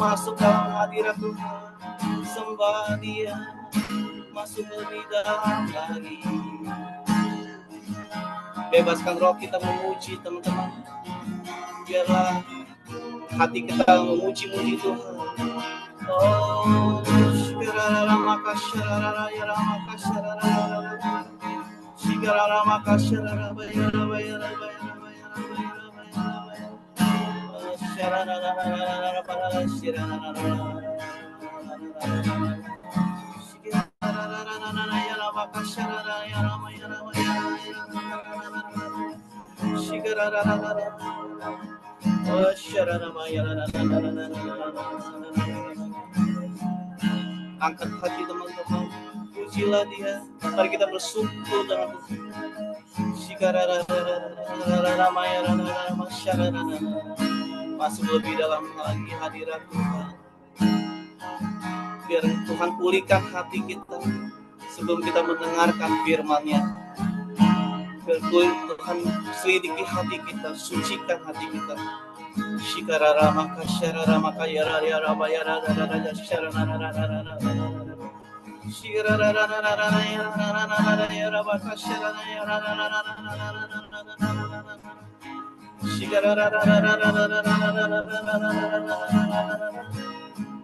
masuk dalam hadirat Tuhan. Sembah Dia, masuk lebih dalam lagi. Bebaskan roh kita memuji teman-teman. Biarlah hati kita memuji-muji Tuhan. Oh, shikarara makasharara yara makasharara. Shikarara makasharara bayara bayara bayara bayara bayara. Sharara para shirara. Shikarara yara makasharara yara bayara bayara. Shikarara. Angkat hati teman-teman, pujilah Dia. Mari kita bersyukur dengan Tuhan. Masuk lebih dalam lagi hadirat Tuhan. Biar Tuhan pulihkan hati kita sebelum kita mendengarkan firman-Nya. Biar Tuhan selidiki hati kita, sucikan hati kita. Shikarara makasharara makayara yara bayara dada sharana. Shikarara yara bakasharana yara. Shikarara.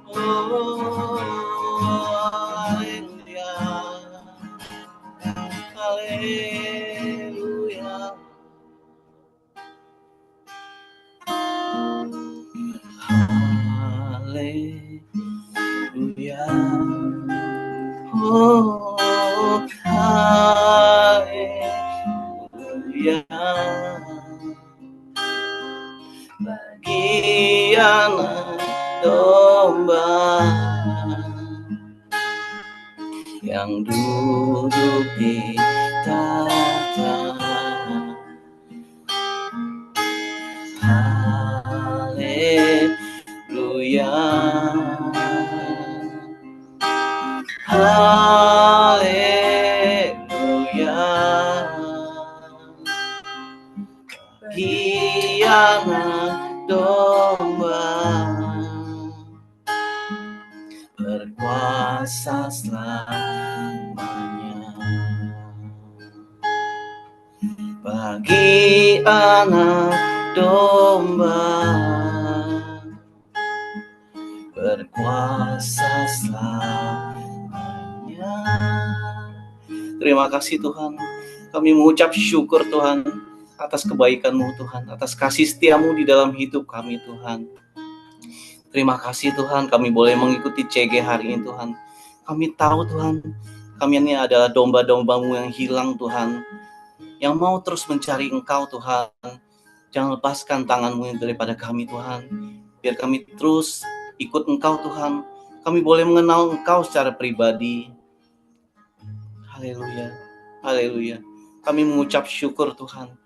Oh, haleluya. Haleluya. Haleluya. Oh, haleluya. Bagi anak domba yang duduk di tahta. Haleluya. Haleluya. Bagi anak domba berkuasa selamanya. Bagi anak domba berkuasa selamanya. Terima kasih Tuhan. Kami mengucap syukur Tuhan atas kebaikan-Mu Tuhan, atas kasih setia-Mu di dalam hidup kami Tuhan. Terima kasih Tuhan, kami boleh mengikuti CG hari ini Tuhan. Kami tahu Tuhan, kami ini adalah domba-domba-Mu yang hilang Tuhan, yang mau terus mencari Engkau Tuhan. Jangan lepaskan tangan-Mu daripada kami Tuhan. Biar kami terus ikut Engkau Tuhan. Kami boleh mengenal Engkau secara pribadi. Haleluya, haleluya. Kami mengucap syukur Tuhan.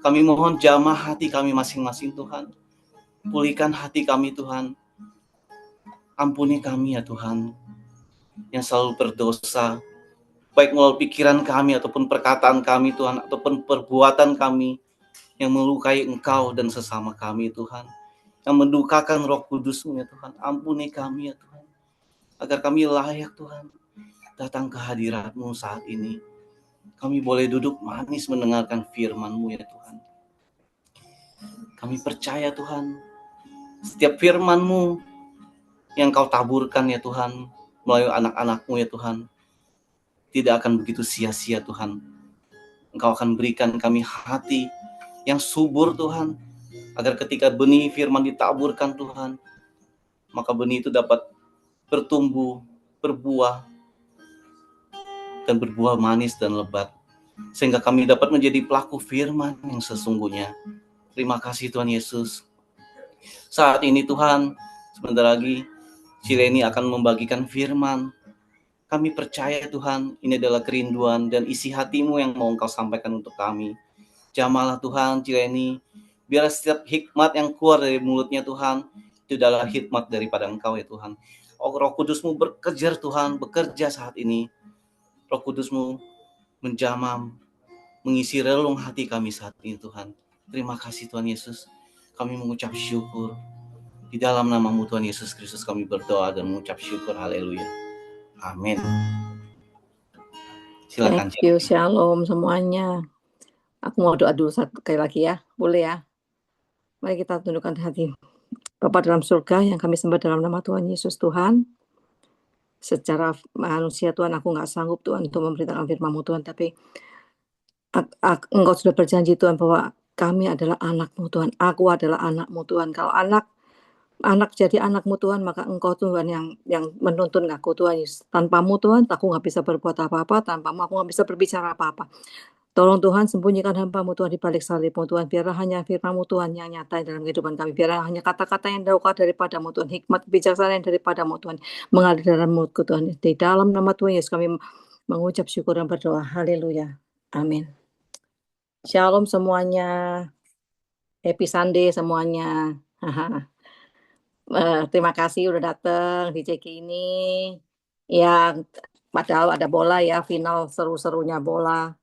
Kami mohon jamah hati kami masing-masing Tuhan. Pulihkan hati kami Tuhan. Ampuni kami ya Tuhan, yang selalu berdosa, baik melalui pikiran kami ataupun perkataan kami Tuhan, ataupun perbuatan kami yang melukai Engkau dan sesama kami Tuhan, yang mendukakan Roh Kudus-Mu ya Tuhan. Ampuni kami ya Tuhan, agar kami layak Tuhan datang ke hadirat-Mu saat ini. Kami boleh duduk manis mendengarkan firman-Mu ya Tuhan. Kami percaya Tuhan, setiap firman-Mu yang Kau taburkan ya Tuhan, melalui anak-anak-Mu ya Tuhan, tidak akan begitu sia-sia Tuhan. Engkau akan berikan kami hati yang subur Tuhan, agar ketika benih firman ditaburkan Tuhan, maka benih itu dapat bertumbuh, berbuah, dan berbuah manis dan lebat, sehingga kami dapat menjadi pelaku firman yang sesungguhnya. Terima kasih Tuhan Yesus. Saat ini Tuhan, sebentar lagi Cileni akan membagikan firman. Kami percaya Tuhan, ini adalah kerinduan dan isi hati-Mu yang mau Engkau sampaikan untuk kami. Jamahlah Tuhan Cileni, biar setiap hikmat yang keluar dari mulutnya Tuhan, itu adalah hikmat daripada Engkau ya Tuhan. Oh, Roh Kudus-Mu bekerja Tuhan, bekerja saat ini. Roh Kudus-Mu menjamah, mengisi relung hati kami saat ini Tuhan. Terima kasih Tuhan Yesus. Kami mengucap syukur. Di dalam namamu Tuhan Yesus Kristus kami berdoa dan mengucap syukur. Haleluya. Amin. Silakan. Thank you, shalom semuanya. Aku mau doa dulu satu kali lagi ya, boleh ya? Mari kita tundukkan hati. Bapa dalam surga yang kami sembah dalam nama Tuhan Yesus Tuhan. Secara manusia Tuhan, aku nggak sanggup Tuhan untuk memberitakan firman-Mu Tuhan, tapi Engkau sudah berjanji Tuhan bahwa kami adalah anak-Mu Tuhan. Aku adalah anak-Mu Tuhan. Kalau anak jadi anak-Mu Tuhan, maka Engkau Tuhan yang menuntun aku Tuhan Yesus. Tanpamu Tuhan, aku nggak bisa berbuat apa-apa. Tanpamu aku nggak bisa berbicara apa-apa. Tolong Tuhan sembunyikan hamba-Mu Tuhan di balik salib-Mu Tuhan. Biarlah hanya firman-Mu Tuhan yang nyata dalam kehidupan kami. Biarlah hanya kata-kata yang keluar daripada-Mu Tuhan. Hikmat kebijaksanaan daripada-Mu Tuhan. Mengalir dalam mulutku Tuhan. Di dalam nama Tuhan Yesus kami mengucap syukur dan berdoa. Haleluya. Amin. Shalom semuanya. Happy Sunday semuanya. Terima kasih udah datang di CK ini. Yang padahal ada bola ya, final seru-serunya bola.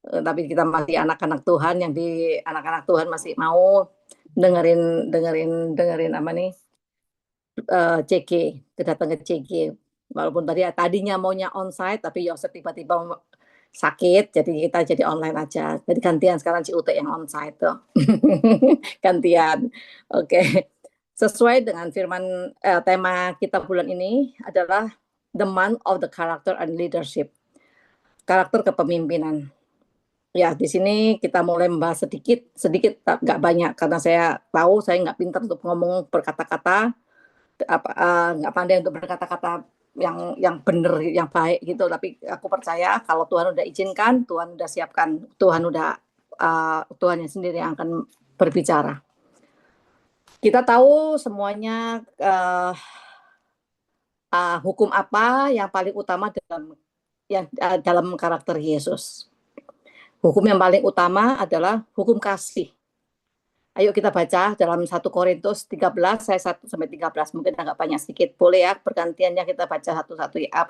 Tapi kita masih anak-anak Tuhan yang di anak-anak Tuhan masih mau dengerin apa nih CG, datang ke CG. Walaupun tadinya maunya onsite, tapi Yosef tiba-tiba sakit, jadi kita jadi online aja. Jadi gantian sekarang CUT yang onsite tuh. Gantian. Oke. Sesuai dengan firman tema kita bulan ini adalah The Month of the Character and Leadership. Karakter kepemimpinan. Ya, di sini kita mulai membahas sedikit, nggak banyak, karena saya tahu saya nggak pintar untuk ngomong berkata-kata, nggak pandai untuk berkata-kata yang benar, yang baik gitu. Tapi aku percaya kalau Tuhan udah izinkan, Tuhan udah siapkan, Tuhan yang sendiri yang akan berbicara. Kita tahu semuanya hukum apa yang paling utama dalam karakter Yesus. Hukum yang paling utama adalah hukum kasih. Ayo kita baca dalam 1 Korintus 13, saya 1 sampai 13, mungkin agak banyak sedikit. Boleh ya, bergantiannya kita baca satu-satu ya,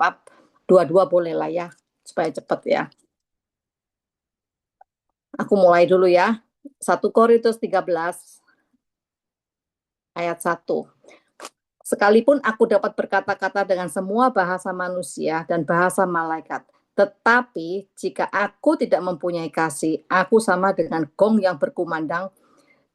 dua-dua boleh lah ya, supaya cepat ya. Aku mulai dulu ya. 1 Korintus 13 ayat 1. Sekalipun aku dapat berkata-kata dengan semua bahasa manusia dan bahasa malaikat, tetapi jika aku tidak mempunyai kasih, aku sama dengan gong yang berkumandang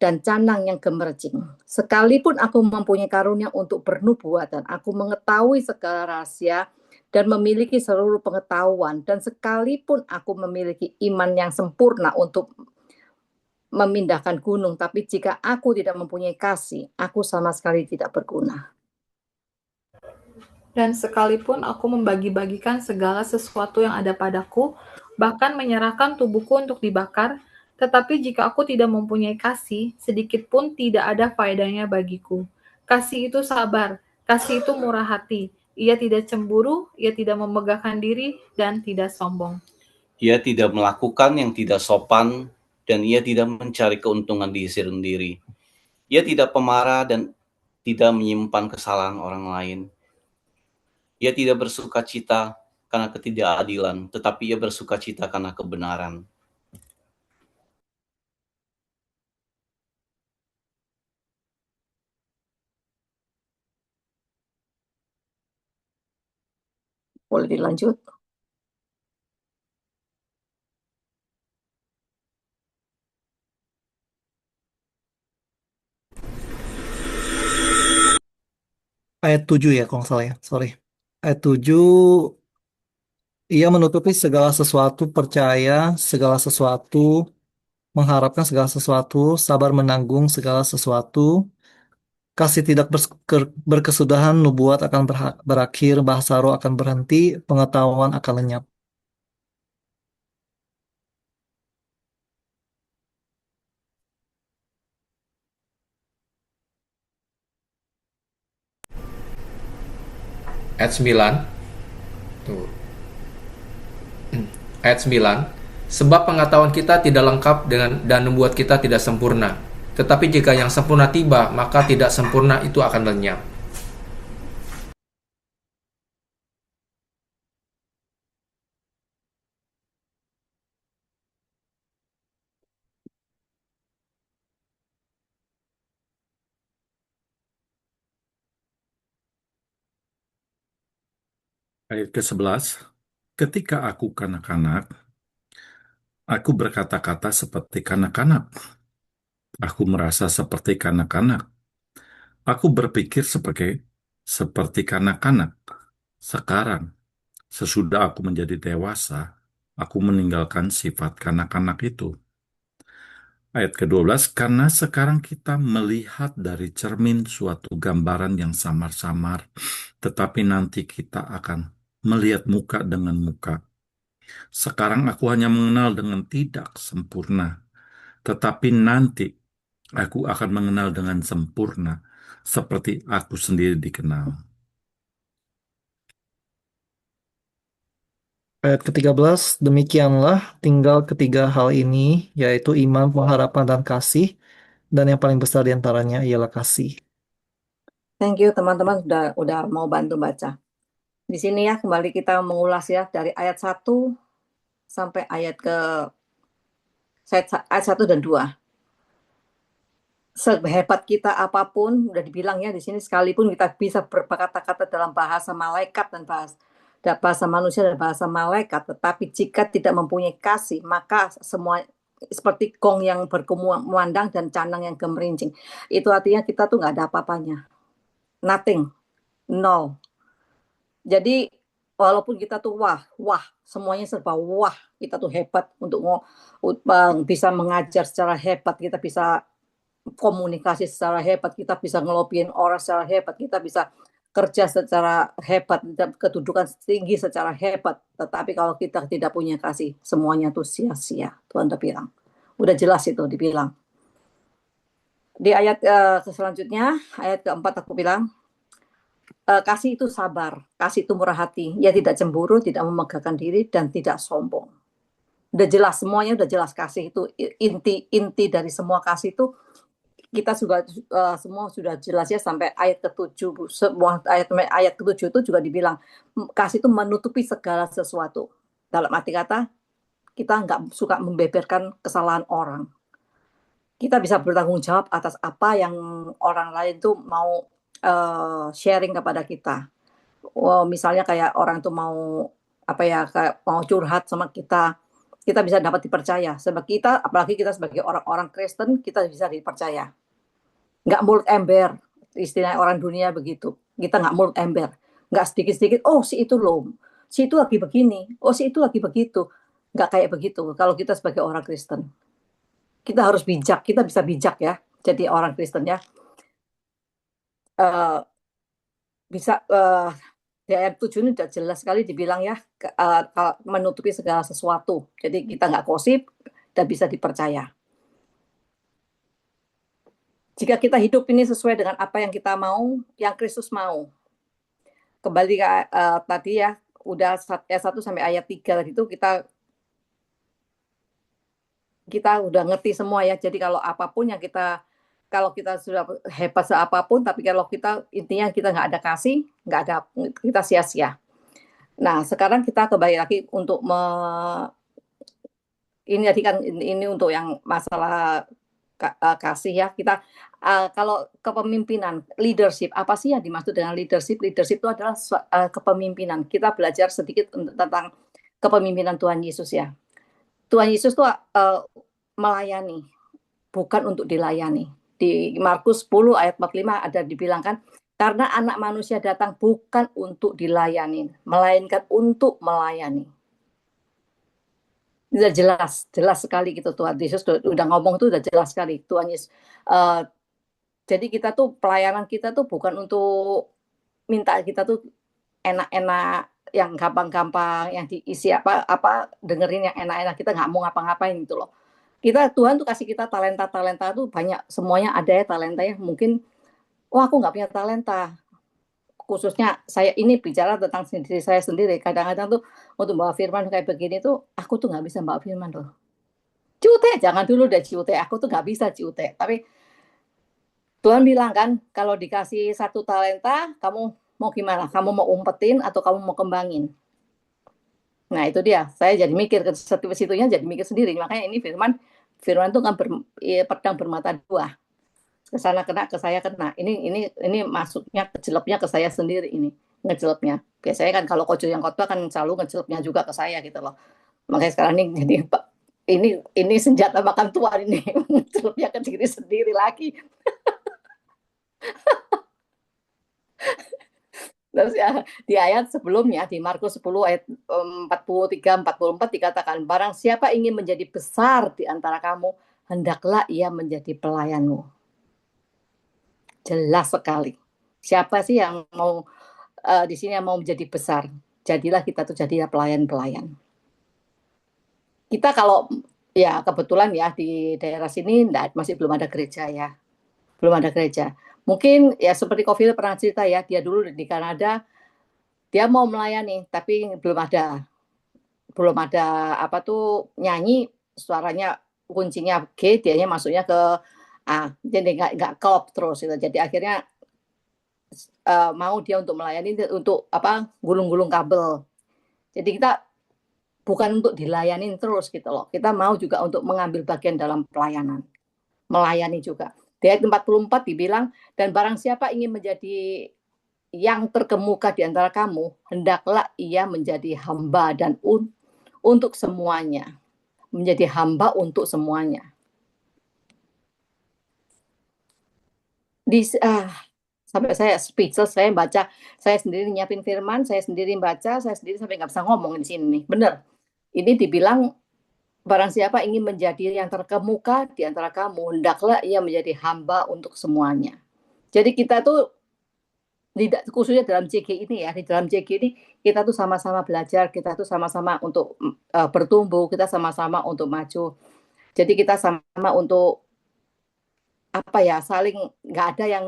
dan canang yang gemercing. Sekalipun aku mempunyai karunia untuk bernubuatan, aku mengetahui segala rahasia dan memiliki seluruh pengetahuan, dan sekalipun aku memiliki iman yang sempurna untuk memindahkan gunung, tapi jika aku tidak mempunyai kasih, aku sama sekali tidak berguna. Dan sekalipun aku membagi-bagikan segala sesuatu yang ada padaku, bahkan menyerahkan tubuhku untuk dibakar, tetapi jika aku tidak mempunyai kasih, sedikit pun tidak ada faedahnya bagiku. Kasih itu sabar, kasih itu murah hati, ia tidak cemburu, ia tidak memegahkan diri, dan tidak sombong. Ia tidak melakukan yang tidak sopan, dan ia tidak mencari keuntungan diri sendiri. Ia tidak pemarah dan tidak menyimpan kesalahan orang lain. Ia tidak bersuka cita karena ketidakadilan, tetapi ia bersuka cita karena kebenaran. Boleh dilanjut? Ayat 7 ya, kalau nggak salah ya. Sorry. Ayat 7, ia menutupi segala sesuatu, percaya segala sesuatu, mengharapkan segala sesuatu, sabar menanggung segala sesuatu, kasih tidak berkesudahan, nubuat akan berakhir, bahasa roh akan berhenti, pengetahuan akan lenyap. Ayat 9. Tuh. Ayat 9. Sebab pengetahuan kita tidak lengkap dan membuat kita tidak sempurna. Tetapi jika yang sempurna tiba, maka tidak sempurna itu akan lenyap. Ayat ke-11, ketika aku kanak-kanak, aku berkata-kata seperti kanak-kanak. Aku merasa seperti kanak-kanak. Aku berpikir seperti kanak-kanak. Sekarang, sesudah aku menjadi dewasa, aku meninggalkan sifat kanak-kanak itu. Ayat ke-12, karena sekarang kita melihat dari cermin suatu gambaran yang samar-samar, tetapi nanti kita akan melihat muka dengan muka. Sekarang aku hanya mengenal dengan tidak sempurna, tetapi nanti aku akan mengenal dengan sempurna, seperti aku sendiri dikenal. Ayat ke-13, demikianlah tinggal ketiga hal ini, yaitu iman, pengharapan, dan kasih. Dan yang paling besar di antaranya ialah kasih. Thank you teman-teman udah mau bantu baca. Di sini ya kembali kita mengulas ya dari ayat 1 sampai ayat 1 dan 2. Sehebat kita apapun, udah dibilang ya di sini, sekalipun kita bisa berkata-kata dalam bahasa malaikat dan bahasa manusia dan bahasa malaikat, tetapi jika tidak mempunyai kasih, maka semua seperti gong yang berkumandang dan canang yang gemerincing. Itu artinya kita tuh nggak ada apa-apanya. Nothing. Nol. Jadi walaupun kita tuh wah, semuanya serba wah, kita tuh hebat untuk bisa mengajar secara hebat, kita bisa komunikasi secara hebat, kita bisa ngelobiin orang secara hebat, kita bisa kerja secara hebat, kedudukan tinggi secara hebat. Tetapi kalau kita tidak punya kasih, semuanya tuh sia-sia. Tuhan udah bilang. Udah jelas itu dibilang. Di ayat selanjutnya, ayat keempat aku bilang, kasih itu sabar, kasih itu murah hati, ia tidak cemburu, tidak memegahkan diri, dan tidak sombong. Udah jelas, semuanya udah jelas. Kasih itu inti dari semua kasih itu kita semua sudah jelas ya sampai ayat ke-7. Semua ayat ke-7 itu juga dibilang kasih itu menutupi segala sesuatu. Dalam arti kata kita nggak suka membeberkan kesalahan orang. Kita bisa bertanggung jawab atas apa yang orang lain tuh mau sharing kepada kita. Misalnya kayak orang tuh mau kayak mau curhat sama kita, kita bisa dapat dipercaya. Sebab kita, apalagi kita sebagai orang-orang Kristen, kita bisa dipercaya. Nggak mulut ember, istilah orang dunia begitu. Kita nggak mulut ember, nggak sedikit-sedikit, oh si itu loh, si itu lagi begini, oh si itu lagi begitu. Nggak kayak begitu kalau kita sebagai orang Kristen. Kita harus bijak, kita bisa bijak ya, jadi orang Kristen ya. Bisa di ayat 7 ini sudah jelas sekali dibilang ya, menutupi segala sesuatu. Jadi kita nggak gosip dan bisa dipercaya. Jika kita hidup ini sesuai dengan apa yang kita mau, yang Kristus mau. Kembali ke tadi ya, udah ayat 1 sampai ayat 3 tadi itu kita udah ngerti semua ya. Jadi kalau apapun yang kalau kita sudah hebat seapapun, tapi kalau kita intinya kita nggak ada kasih, nggak ada, kita sia-sia. Nah sekarang kita kembali lagi untuk ini tadi kan ini untuk yang masalah kasih ya. Kita kalau kepemimpinan, leadership, apa sih yang dimaksud dengan leadership? Leadership itu adalah kepemimpinan. Kita belajar sedikit tentang kepemimpinan Tuhan Yesus ya. Tuhan Yesus itu melayani, bukan untuk dilayani. Di Markus 10 ayat 45 ada dibilangkan, karena anak manusia datang bukan untuk dilayani, melainkan untuk melayani. Udah jelas sekali gitu Tuhan Yesus udah ngomong itu udah jelas sekali Tuhan Yesus. Jadi kita tuh pelayanan kita tuh bukan untuk minta kita tuh enak-enak, yang gampang-gampang, yang diisi apa dengerin yang enak-enak, kita nggak mau ngapa-ngapain gitu loh. Tuhan tuh kasih kita talenta tuh banyak, semuanya ada ya talenta ya. Mungkin aku nggak punya talenta, khususnya saya ini bicara tentang diri saya sendiri. Kadang-kadang tuh untuk bawa firman kayak begini tuh aku tuh nggak bisa bawa firman loh. Cute, jangan dulu deh cute, aku tuh nggak bisa cute. Tapi Tuhan bilang kan kalau dikasih 1 talenta kamu mau gimana? Kamu mau umpetin atau kamu mau kembangin? Nah itu dia, saya jadi mikir ke situnya, jadi mikir sendiri. Makanya ini firman itu kan pedang bermata dua. Ke sana kena, ke saya kena. Ini masuknya kejelepnya ke saya sendiri ini. ngejelupnya. Biasanya kan kalau Kojo yang khotbah kan selalu ngejelupnya juga ke saya gitu loh. Makanya sekarang ini jadi Pak, ini senjata makan tuan ini ngejelupnya ke diri sendiri lagi. Terus ya di ayat sebelumnya di Markus 10 ayat 43-44 dikatakan, barang siapa ingin menjadi besar di antara kamu, hendaklah ia menjadi pelayanmu. Jelas sekali. Siapa sih yang mau di sini yang mau menjadi besar? Jadilah kita tuh jadilah pelayan-pelayan. Kita kalau ya kebetulan ya di daerah sini masih belum ada gereja ya. Belum ada gereja. Mungkin ya seperti Kofil pernah cerita ya, dia dulu di Kanada dia mau melayani tapi belum ada apa tuh nyanyi suaranya kuncinya G, dianya masuknya ke A, jadi nggak klop terus gitu. Jadi akhirnya mau dia untuk melayani untuk apa gulung-gulung kabel. Jadi kita bukan untuk dilayani terus gitu loh. Kita mau juga untuk mengambil bagian dalam pelayanan, melayani juga. Di ayat 44 dibilang, dan barang siapa ingin menjadi yang terkemuka di antara kamu, hendaklah ia menjadi hamba dan untuk semuanya. Menjadi hamba untuk semuanya. Sampai saya speechless, saya baca, saya sendiri nyiapin firman, saya sendiri baca, saya sendiri sampai nggak bisa ngomong di sini nih. Bener, ini dibilang barang siapa ingin menjadi yang terkemuka di antara kamu, hendaklah ia menjadi hamba untuk semuanya. Jadi kita tuh khususnya dalam CG ini ya, di dalam CG ini kita tuh sama-sama belajar, kita tuh sama-sama untuk bertumbuh, kita sama-sama untuk maju. Jadi kita sama untuk apa ya, saling nggak ada yang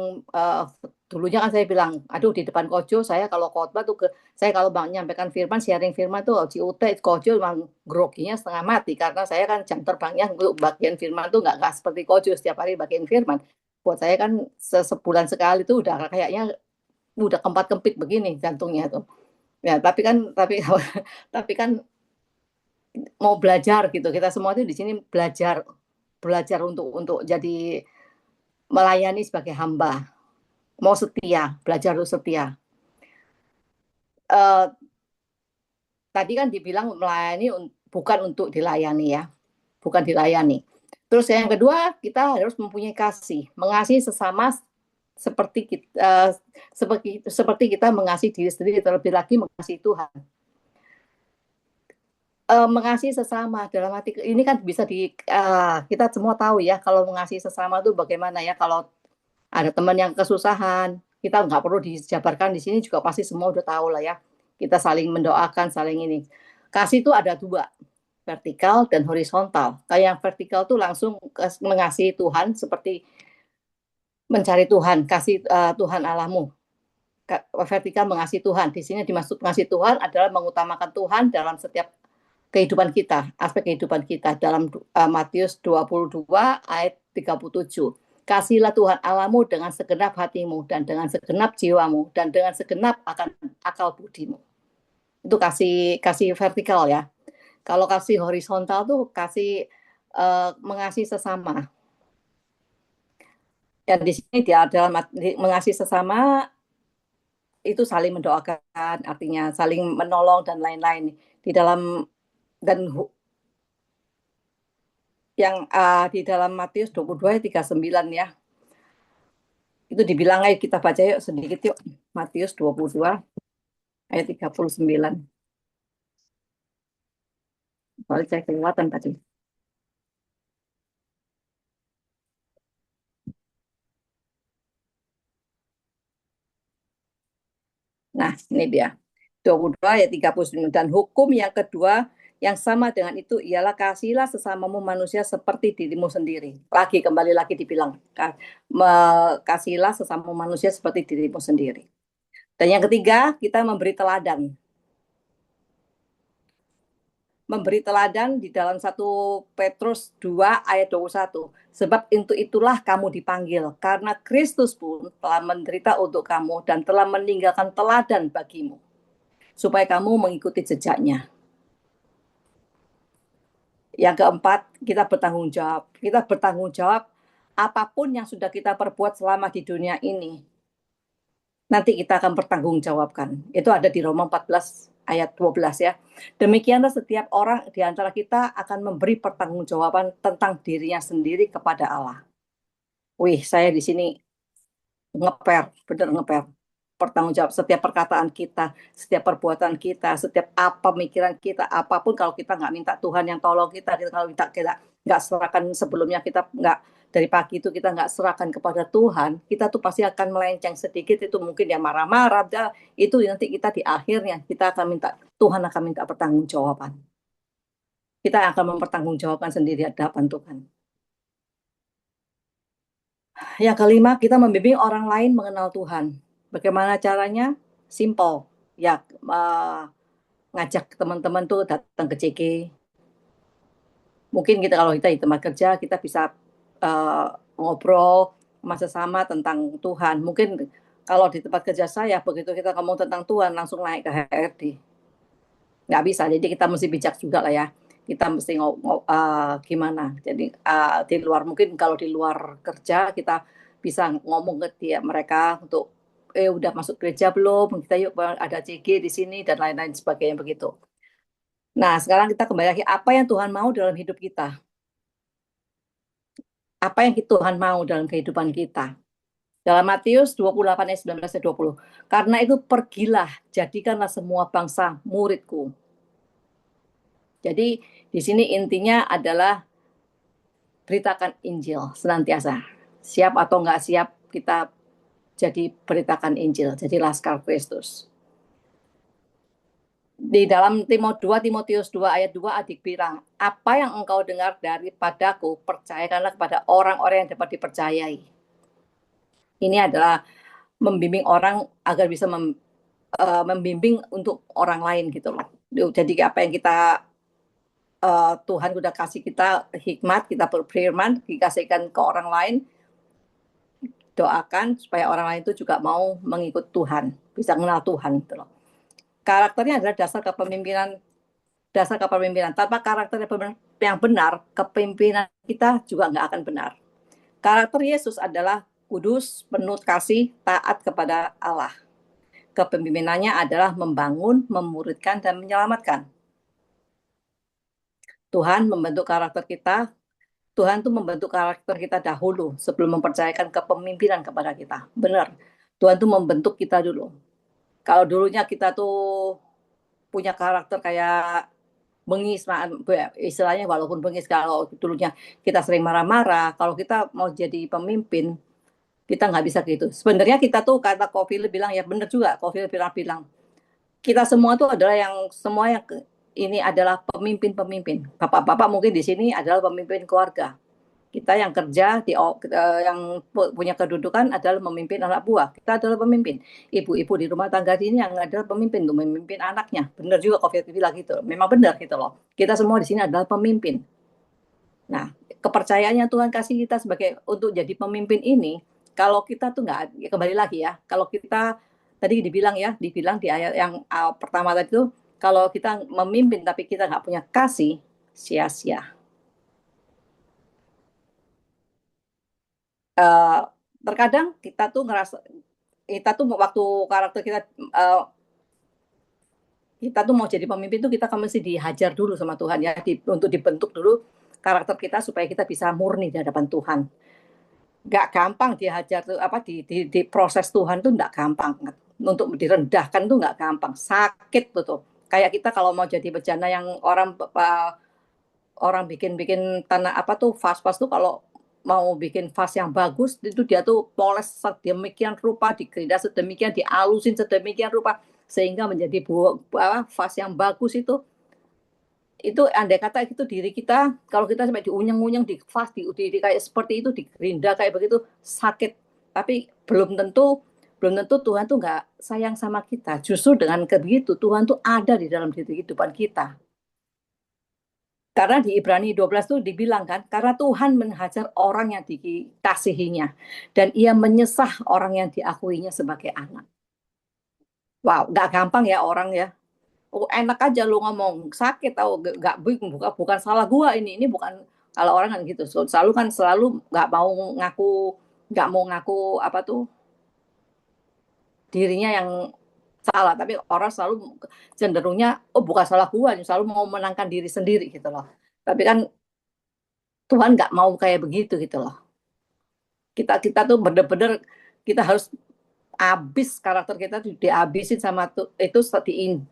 dulunya kan saya bilang, aduh di depan Kojo saya kalau khotbah tuh saya kalau menyampaikan firman, sharing firman tuh CUT Kojo memang groginya setengah mati karena saya kan jam terbangnya untuk bagian firman tuh nggak seperti Kojo setiap hari bagian firman. Buat saya kan sebulan sekali tuh udah kayaknya udah kempit begini jantungnya tuh. Ya, tapi tapi kan mau belajar gitu. Kita semua tuh di sini belajar untuk jadi melayani sebagai hamba. Mau setia, belajar untuk setia. Tadi kan dibilang melayani bukan untuk dilayani ya. Bukan dilayani. Terus yang kedua, kita harus mempunyai kasih, mengasihi sesama seperti kita mengasihi diri sendiri, terlebih lagi mengasihi Tuhan. Mengasihi sesama dalam arti ini kan bisa kita semua tahu ya kalau mengasihi sesama itu bagaimana ya, kalau ada teman yang kesusahan, kita nggak perlu dijabarkan di sini juga pasti semua udah tahu lah ya. Kita saling mendoakan, saling ini. Kasih itu ada dua, vertikal dan horizontal. Kayak yang vertikal tuh langsung mengasihi Tuhan seperti mencari Tuhan, kasih Tuhan Allahmu. Vertikal mengasihi Tuhan. Di sini dimaksud mengasihi Tuhan adalah mengutamakan Tuhan dalam setiap kehidupan kita, aspek kehidupan kita dalam Matius 22 ayat 37. Kasihlah Tuhan Allahmu dengan segenap hatimu dan dengan segenap jiwamu dan dengan segenap akal budimu. Itu kasih vertikal ya. Kalau kasih horizontal tuh kasih mengasihi sesama. Dan di sini dia dalam mengasihi sesama itu saling mendoakan, artinya saling menolong dan lain-lain di dalam dan yang di dalam Matius 22 ayat 39 ya. Itu dibilang, ayo kita baca yuk sedikit yuk. Matius 22 ayat 39. Soalnya saya kelewatan tadi. Nah, ini dia. 22 ayat 39. Dan hukum yang kedua yang sama dengan itu ialah kasihlah sesamamu manusia seperti dirimu sendiri. Kembali lagi dibilang, kasihlah sesamamu manusia seperti dirimu sendiri. Dan yang ketiga, kita memberi teladan. Memberi teladan di dalam 1 Petrus 2 ayat 21. Sebab itulah kamu dipanggil, karena Kristus pun telah menderita untuk kamu dan telah meninggalkan teladan bagimu, supaya kamu mengikuti jejaknya. Yang keempat, kita bertanggung jawab. Kita bertanggung jawab apapun yang sudah kita perbuat selama di dunia ini. nanti kita akan pertanggungjawabkan. Itu ada di Roma 14 ayat 12 ya. Demikianlah setiap orang di antara kita akan memberi pertanggungjawaban tentang dirinya sendiri kepada Allah. Wih, saya di sini bener ngeper. Pertanggung jawab setiap perkataan kita, setiap perbuatan kita, setiap apa pemikiran kita, apapun kalau kita nggak minta Tuhan yang tolong kita kalau kita nggak serahkan sebelumnya, kita nggak dari pagi itu kita nggak serahkan kepada Tuhan, kita tuh pasti akan melenceng sedikit, itu mungkin ya marah-marah, itu nanti kita di akhirnya kita akan minta, Tuhan akan minta pertanggungjawaban. Kita akan mempertanggungjawabkan sendiri di hadapan Tuhan. Yang kelima, kita membimbing orang lain mengenal Tuhan. Bagaimana caranya? Simple. Ya, ngajak teman-teman tuh datang ke CG. Mungkin kita kalau kita di tempat kerja, kita bisa ngobrol sama tentang Tuhan. Mungkin kalau di tempat kerja saya, begitu kita ngomong tentang Tuhan, langsung naik ke HRD. Nggak bisa, jadi kita mesti bijak juga lah ya. Kita mesti gimana. Jadi di luar, mungkin kalau di luar kerja, kita bisa ngomong ke mereka untuk udah masuk gereja belum? Kita yuk ada CG di sini dan lain-lain sebagainya begitu. Nah, sekarang kita kembali lagi, apa yang Tuhan mau dalam hidup kita? Apa yang Tuhan mau dalam kehidupan kita? Dalam Matius 28 ayat 19-20. Karena itu pergilah, jadikanlah semua bangsa muridku. Jadi di sini intinya adalah beritakan Injil senantiasa. Siap atau enggak siap, kita jadi beritakan Injil, jadi laskar Kristus. Di dalam 2 Timotius 2 ayat 2 adik bilang, apa yang engkau dengar daripadaku, percayakanlah kepada orang-orang yang dapat dipercayai. Ini adalah membimbing orang agar bisa membimbing untuk orang lain gitu loh. Jadi apa yang kita Tuhan sudah kasih kita hikmat, kita berfirman, dikasihkan ke orang lain, doakan supaya orang lain itu juga mau mengikut Tuhan, bisa mengenal Tuhan gitu loh. Karakternya adalah dasar kepemimpinan. Tanpa karakter yang benar, kepemimpinan kita juga nggak akan benar. Karakter Yesus adalah kudus, penuh kasih, taat kepada Allah. Kepemimpinannya adalah membangun, memuridkan, dan menyelamatkan. Tuhan membentuk karakter kita. Tuhan tuh membentuk karakter kita dahulu sebelum mempercayakan kepemimpinan kepada kita. Benar. Tuhan tuh membentuk kita dulu. Kalau dulunya kita tuh punya karakter kayak bengis, istilahnya walaupun bengis, kalau dulunya kita sering marah-marah, kalau kita mau jadi pemimpin, kita nggak bisa gitu. Sebenarnya kita tuh, kata Kofil bilang, ya benar juga, Kofil bilang, kita semua tuh adalah semua yang ini adalah pemimpin-pemimpin. Bapak-bapak mungkin di sini adalah pemimpin keluarga. Kita yang kerja yang punya kedudukan adalah memimpin anak buah. Kita adalah pemimpin. Ibu-ibu di rumah tangga ini yang adalah pemimpin untuk memimpin anaknya. Benar juga Covid bilang gitu. Memang benar gitu loh. Kita semua di sini adalah pemimpin. Nah, kepercayaan yang Tuhan kasih kita sebagai untuk jadi pemimpin ini, kalau kita tuh nggak, kembali lagi ya, kalau kita tadi dibilang di ayat yang pertama tadi itu, kalau kita memimpin tapi kita nggak punya kasih, sia-sia. Terkadang kita tuh waktu karakter kita tuh mau jadi pemimpin tuh kita mesti dihajar dulu sama Tuhan ya, untuk dibentuk dulu karakter kita supaya kita bisa murni di hadapan Tuhan. Nggak gampang dihajar tuh di proses Tuhan tuh nggak gampang, untuk direndahkan tuh nggak gampang, sakit tuh. Kayak kita kalau mau jadi bejana yang orang bikin tanah vas tuh, kalau mau bikin vas yang bagus itu dia tuh poles sedemikian rupa, digerinda sedemikian, dialusin sedemikian rupa sehingga menjadi vas yang bagus. Itu andai kata itu diri kita, kalau kita sampai diunyeng-unyeng di vas, di kayak seperti itu, digerinda kayak begitu, sakit. Tapi belum tentu Tuhan tuh nggak sayang sama kita. Justru dengan begitu Tuhan tuh ada di dalam kehidupan kita. Karena di Ibrani 12 itu dibilang kan, karena Tuhan menghajar orang yang dikasihinya dan ia menyesah orang yang diakuinya sebagai anak. Wow, nggak gampang ya orang ya. Oh, enak aja lu ngomong, sakit tahu, nggak, bukan salah gua ini bukan, kalau orang kan gitu, selalu nggak mau ngaku dirinya yang salah, tapi orang selalu cenderungnya, oh bukan salah gua, selalu mau menangkan diri sendiri gitu loh. Tapi kan Tuhan nggak mau kayak begitu gitu loh. Kita tuh bener-bener kita harus habis, karakter kita tuh dihabisin sama itu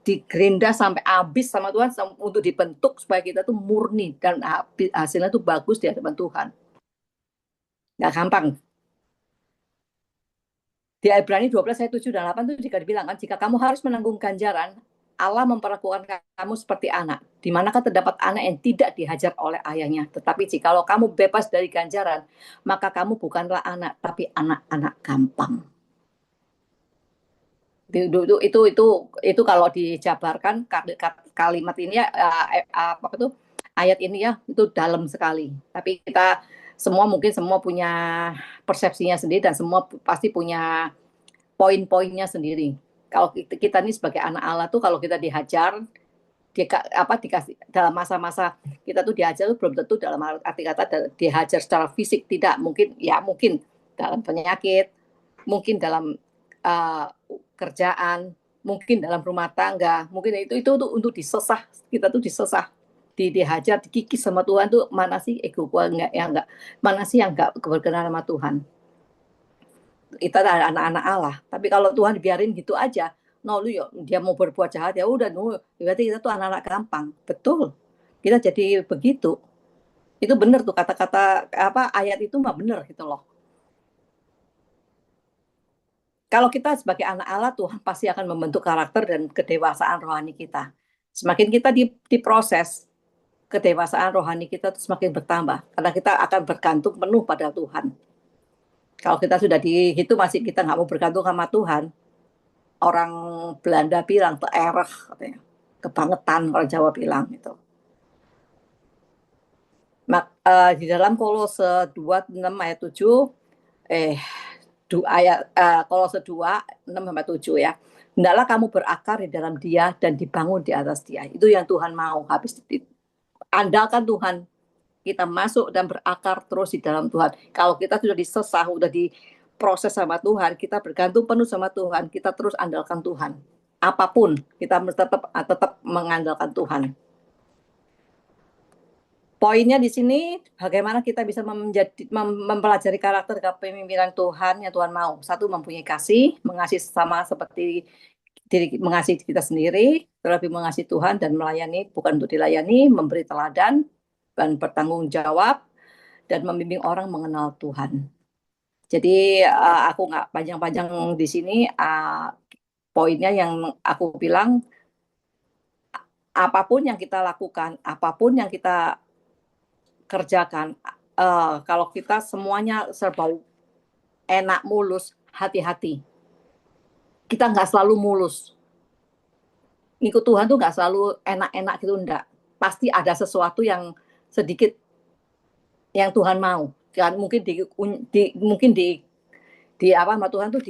digerinda sampai habis sama Tuhan untuk dibentuk supaya kita tuh murni dan hasilnya tuh bagus di hadapan Tuhan. Nggak gampang. Di Ibrani 12 ayat 7 dan 8 itu jika dibilang kan, jika kamu harus menanggung ganjaran, Allah memperlakukan kamu seperti anak. Di manakah terdapat anak yang tidak dihajar oleh ayahnya. Tetapi jikalau kamu bebas dari ganjaran, maka kamu bukanlah anak, tapi anak-anak gampang. Itu kalau dijabarkan kalimat ini ya, apa itu ayat ini ya, itu dalam sekali. Tapi kita semua punya persepsinya sendiri dan semua pasti punya poin-poinnya sendiri. Kalau kita ini sebagai anak Allah tuh kalau kita dihajar, dikasih dalam masa-masa kita tuh dihajar tuh belum tentu dalam arti kata dihajar secara fisik, tidak, mungkin dalam penyakit, mungkin dalam kerjaan, mungkin dalam rumah tangga, mungkin itu tuh untuk disesah, kita tuh disesah, dihajar, dikikis sama Tuhan tuh, mana sih ego gua enggak, mana sih yang enggak berkenan sama Tuhan. Kita adalah anak-anak Allah. Tapi kalau Tuhan biarin gitu aja, no lu yuk, dia mau berbuat jahat ya udah, no, berarti kita tuh anak-anak gampang. Betul. Kita jadi begitu. Itu benar tuh kata-kata ayat itu mah benar gitu loh. Kalau kita sebagai anak Allah, Tuhan pasti akan membentuk karakter dan kedewasaan rohani kita. Semakin kita diproses, kedewasaan rohani kita semakin bertambah. Karena kita akan bergantung penuh pada Tuhan. Kalau kita sudah di itu masih kita nggak mau bergantung sama Tuhan, orang Belanda bilang terereh katanya, kebangetan orang Jawa bilang gitu. Di dalam Kolose 2:6 ayat 7 Kolose 2:6-7 ya. Hendaklah kamu berakar di dalam Dia dan dibangun di atas Dia. Itu yang Tuhan mau. Habis andalkan Tuhan. Kita masuk dan berakar terus di dalam Tuhan. Kalau kita sudah disesah, sudah diproses sama Tuhan, kita bergantung penuh sama Tuhan, kita terus andalkan Tuhan. Apapun, kita tetap mengandalkan Tuhan. Poinnya di sini, bagaimana kita bisa mempelajari karakter kepemimpinan Tuhan yang Tuhan mau. Satu, mempunyai kasih, mengasihi sesama seperti mengasihi kita sendiri, terlebih mengasihi Tuhan dan melayani, bukan untuk dilayani, memberi teladan, dan bertanggung jawab, dan membimbing orang mengenal Tuhan. Jadi aku nggak panjang-panjang di sini, poinnya yang aku bilang, apapun yang kita lakukan, apapun yang kita kerjakan, kalau kita semuanya serba enak mulus, hati-hati. Kita nggak selalu mulus. Ngikut Tuhan tuh nggak selalu enak-enak gitu, enggak. Pasti ada sesuatu yang sedikit yang Tuhan mau. Kan mungkin sama Tuhan tuh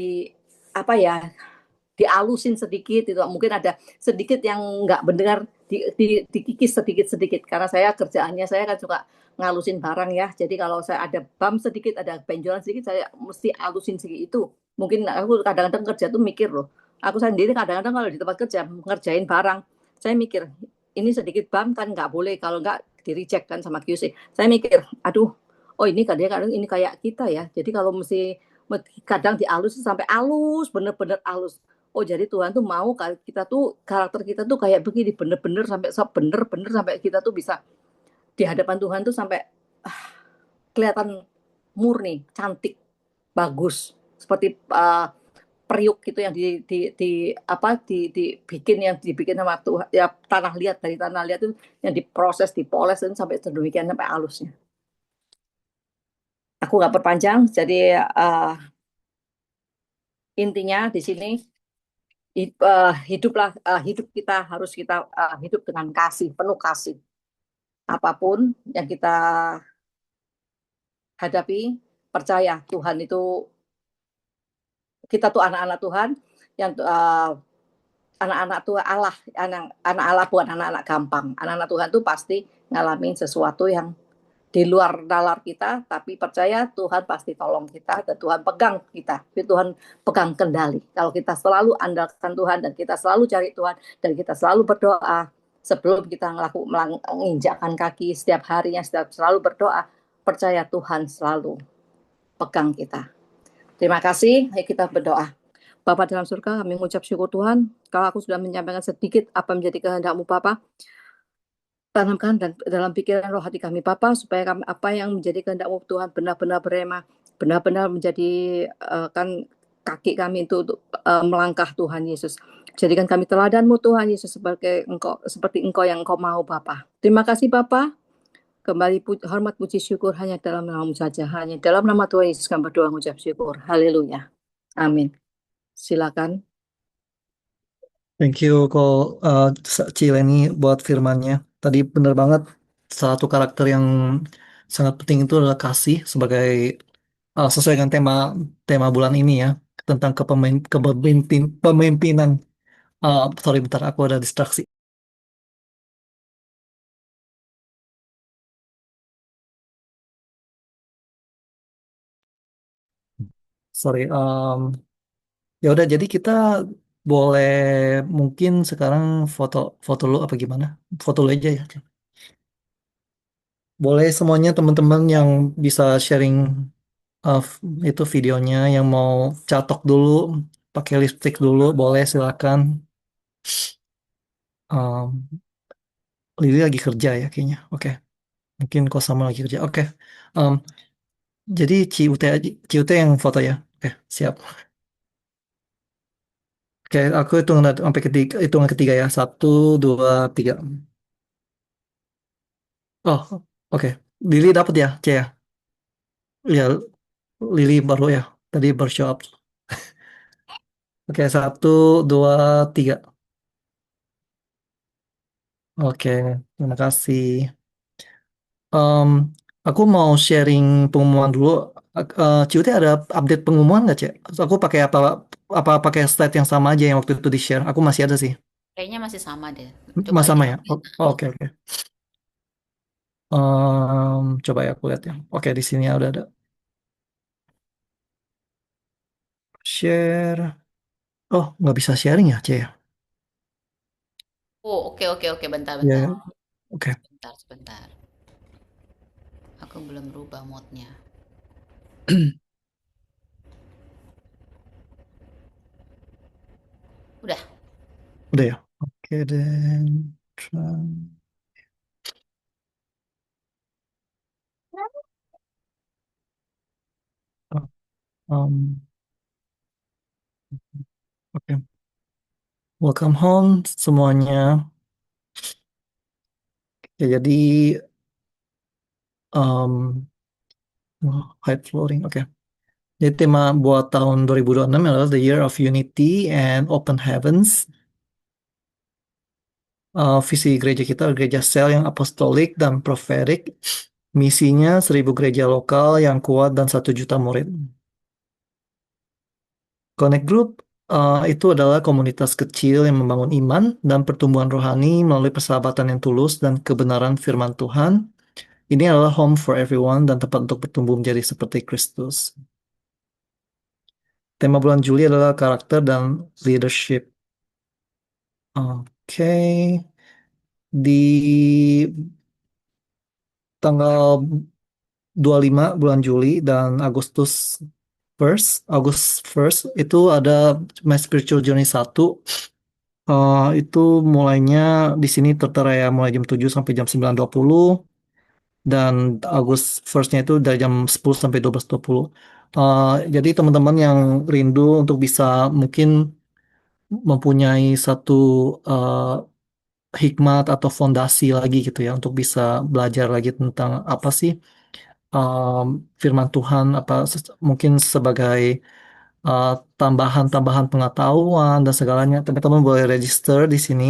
dialusin sedikit itu, mungkin ada sedikit yang nggak benar, dikikis sedikit karena kerjaannya saya kan suka ngalusin barang ya. Jadi kalau saya ada bam sedikit, ada benjolan sedikit, saya mesti alusin sedikit itu. Mungkin aku kadang-kadang kerja tuh mikir loh. Aku sendiri kadang-kadang kalau di tempat kerja ngerjain barang, saya mikir ini sedikit bam kan nggak boleh, kalau nggak di reject kan sama QC. Saya mikir, aduh, oh ini kadang-kadang ini kayak kita ya. Jadi kalau mesti kadang dialus sampai halus, bener-bener halus. Oh jadi Tuhan tuh mau kita tuh karakter kita tuh kayak begini, bener-bener sampai kita tuh bisa di hadapan Tuhan tuh sampai kelihatan murni, cantik, bagus, seperti periuk gitu yang dibikin sama Tuhan ya, dari tanah liat itu yang diproses, dipoles dan sampai sedemikian sampai halusnya. Aku nggak perpanjang, jadi intinya di sini hidup kita harus hidup dengan kasih, penuh kasih. Apapun yang kita hadapi, percaya Tuhan itu, kita tuh anak-anak Tuhan yang anak-anak Tuhan Allah, anak Allah bukan anak-anak gampang. Anak-anak Tuhan tuh pasti ngalamin sesuatu yang di luar nalar kita, tapi percaya Tuhan pasti tolong kita dan Tuhan pegang kita, Tuhan pegang kendali. Kalau kita selalu andalkan Tuhan dan kita selalu cari Tuhan dan kita selalu berdoa sebelum kita menginjakkan kaki setiap harinya, selalu berdoa, percaya Tuhan selalu pegang kita. Terima kasih, ayo kita berdoa. Bapa dalam surga, kami mengucap syukur Tuhan, kalau aku sudah menyampaikan sedikit apa menjadi kehendak-Mu Bapa, tanamkan dan dalam pikiran roh hati kami Bapa, supaya kami, apa yang menjadi kehendak-Mu Tuhan benar-benar berema, benar-benar menjadi kan kaki kami untuk melangkah Tuhan Yesus. Jadikan kami teladan-Mu Tuhan Yesus seperti Engkau yang Engkau mau Bapa. Terima kasih Bapa. Kembali hormat puji syukur hanya dalam nama-Mu saja, hanya dalam nama Tuhan Yesus kami berdoa mengucap syukur. Haleluya. Amin. Silakan. Thank you Cileni buat firmannya. Tadi bener banget, salah satu karakter yang sangat penting itu adalah kasih sebagai sesuai dengan tema bulan ini ya, tentang kepemimpinan. Sorry bentar, aku ada distraksi. Sorry. Ya udah, jadi kita boleh mungkin sekarang foto lu apa gimana? Foto lu aja ya. Boleh semuanya teman-teman yang bisa sharing itu videonya, yang mau catok dulu, pakai lipstick dulu, boleh silakan. Um, Lili lagi kerja ya kayaknya. Oke, mungkin kok sama lagi kerja. Oke. Um, jadi Ciute yang foto ya. Oke, siap. Oke, aku hitung sampai ketiga, hitungan ketiga ya. 1, 2, 3. Oh, oke. Lili dapat ya, C ya? Ya, Lili baru ya. Tadi baru show up. Oke, 1, 2, 3. Oke, terima kasih. Em, aku mau sharing pengumuman dulu. Ciuti ada update pengumuman nggak, Cek? Aku pakai apa pakai slide yang sama aja yang waktu itu di share. Aku masih ada sih. Kayaknya masih sama deh. Mas Coba sama aja. ya? Oke, oke. Coba ya aku lihat ya. Oke, di sini udah ada. Share. Oh, nggak bisa sharing ya, Cek ya? Oh, oke oke oke, bentar Ya, bentar. ya. Oke. Bentar sebentar. Aku belum rubah mode-nya. Udah. Udah ya. Oke, dan um, oke. Welcome home semuanya. Ya, jadi high floating. Oke. Jadi tema buat tahun 2026 adalah The Year of Unity and Open Heavens. Visi gereja kita adalah gereja sel yang apostolik dan profetik. Misinya 1000 gereja lokal yang kuat dan 1 juta murid. Connect Group itu adalah komunitas kecil yang membangun iman dan pertumbuhan rohani melalui persahabatan yang tulus dan kebenaran firman Tuhan. Ini adalah home for everyone dan tempat untuk bertumbuh menjadi seperti Kristus. Tema bulan Juli adalah karakter dan leadership. Oke. Di tanggal 25 bulan Juli dan August 1 itu ada My Spiritual Journey 1. Itu mulainya di sini tertera ya, mulai jam 7 sampai jam 9.20, dan August 1-nya itu dari jam 10 sampai 12.20. Jadi teman-teman yang rindu untuk bisa mungkin mempunyai satu uh, hikmat atau fondasi lagi gitu ya, untuk bisa belajar lagi tentang apa sih um, firman Tuhan, apa mungkin sebagai uh, tambahan-tambahan pengetahuan dan segalanya, teman-teman boleh register di sini.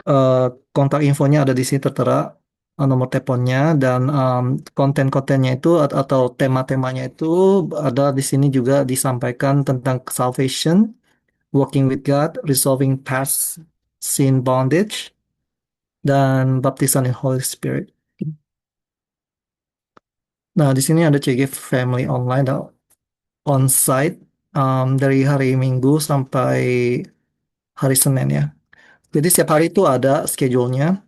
Eh, Kontak infonya ada di sini tertera, nomor teleponnya, dan konten-kontennya itu atau tema-temanya itu ada di sini juga disampaikan tentang salvation, walking with God, resolving past sin bondage, dan baptisan in Holy Spirit. Nah, di sini ada CG Family Online dan on-site dari hari Minggu sampai hari Senin ya. Jadi setiap hari itu ada schedule-nya.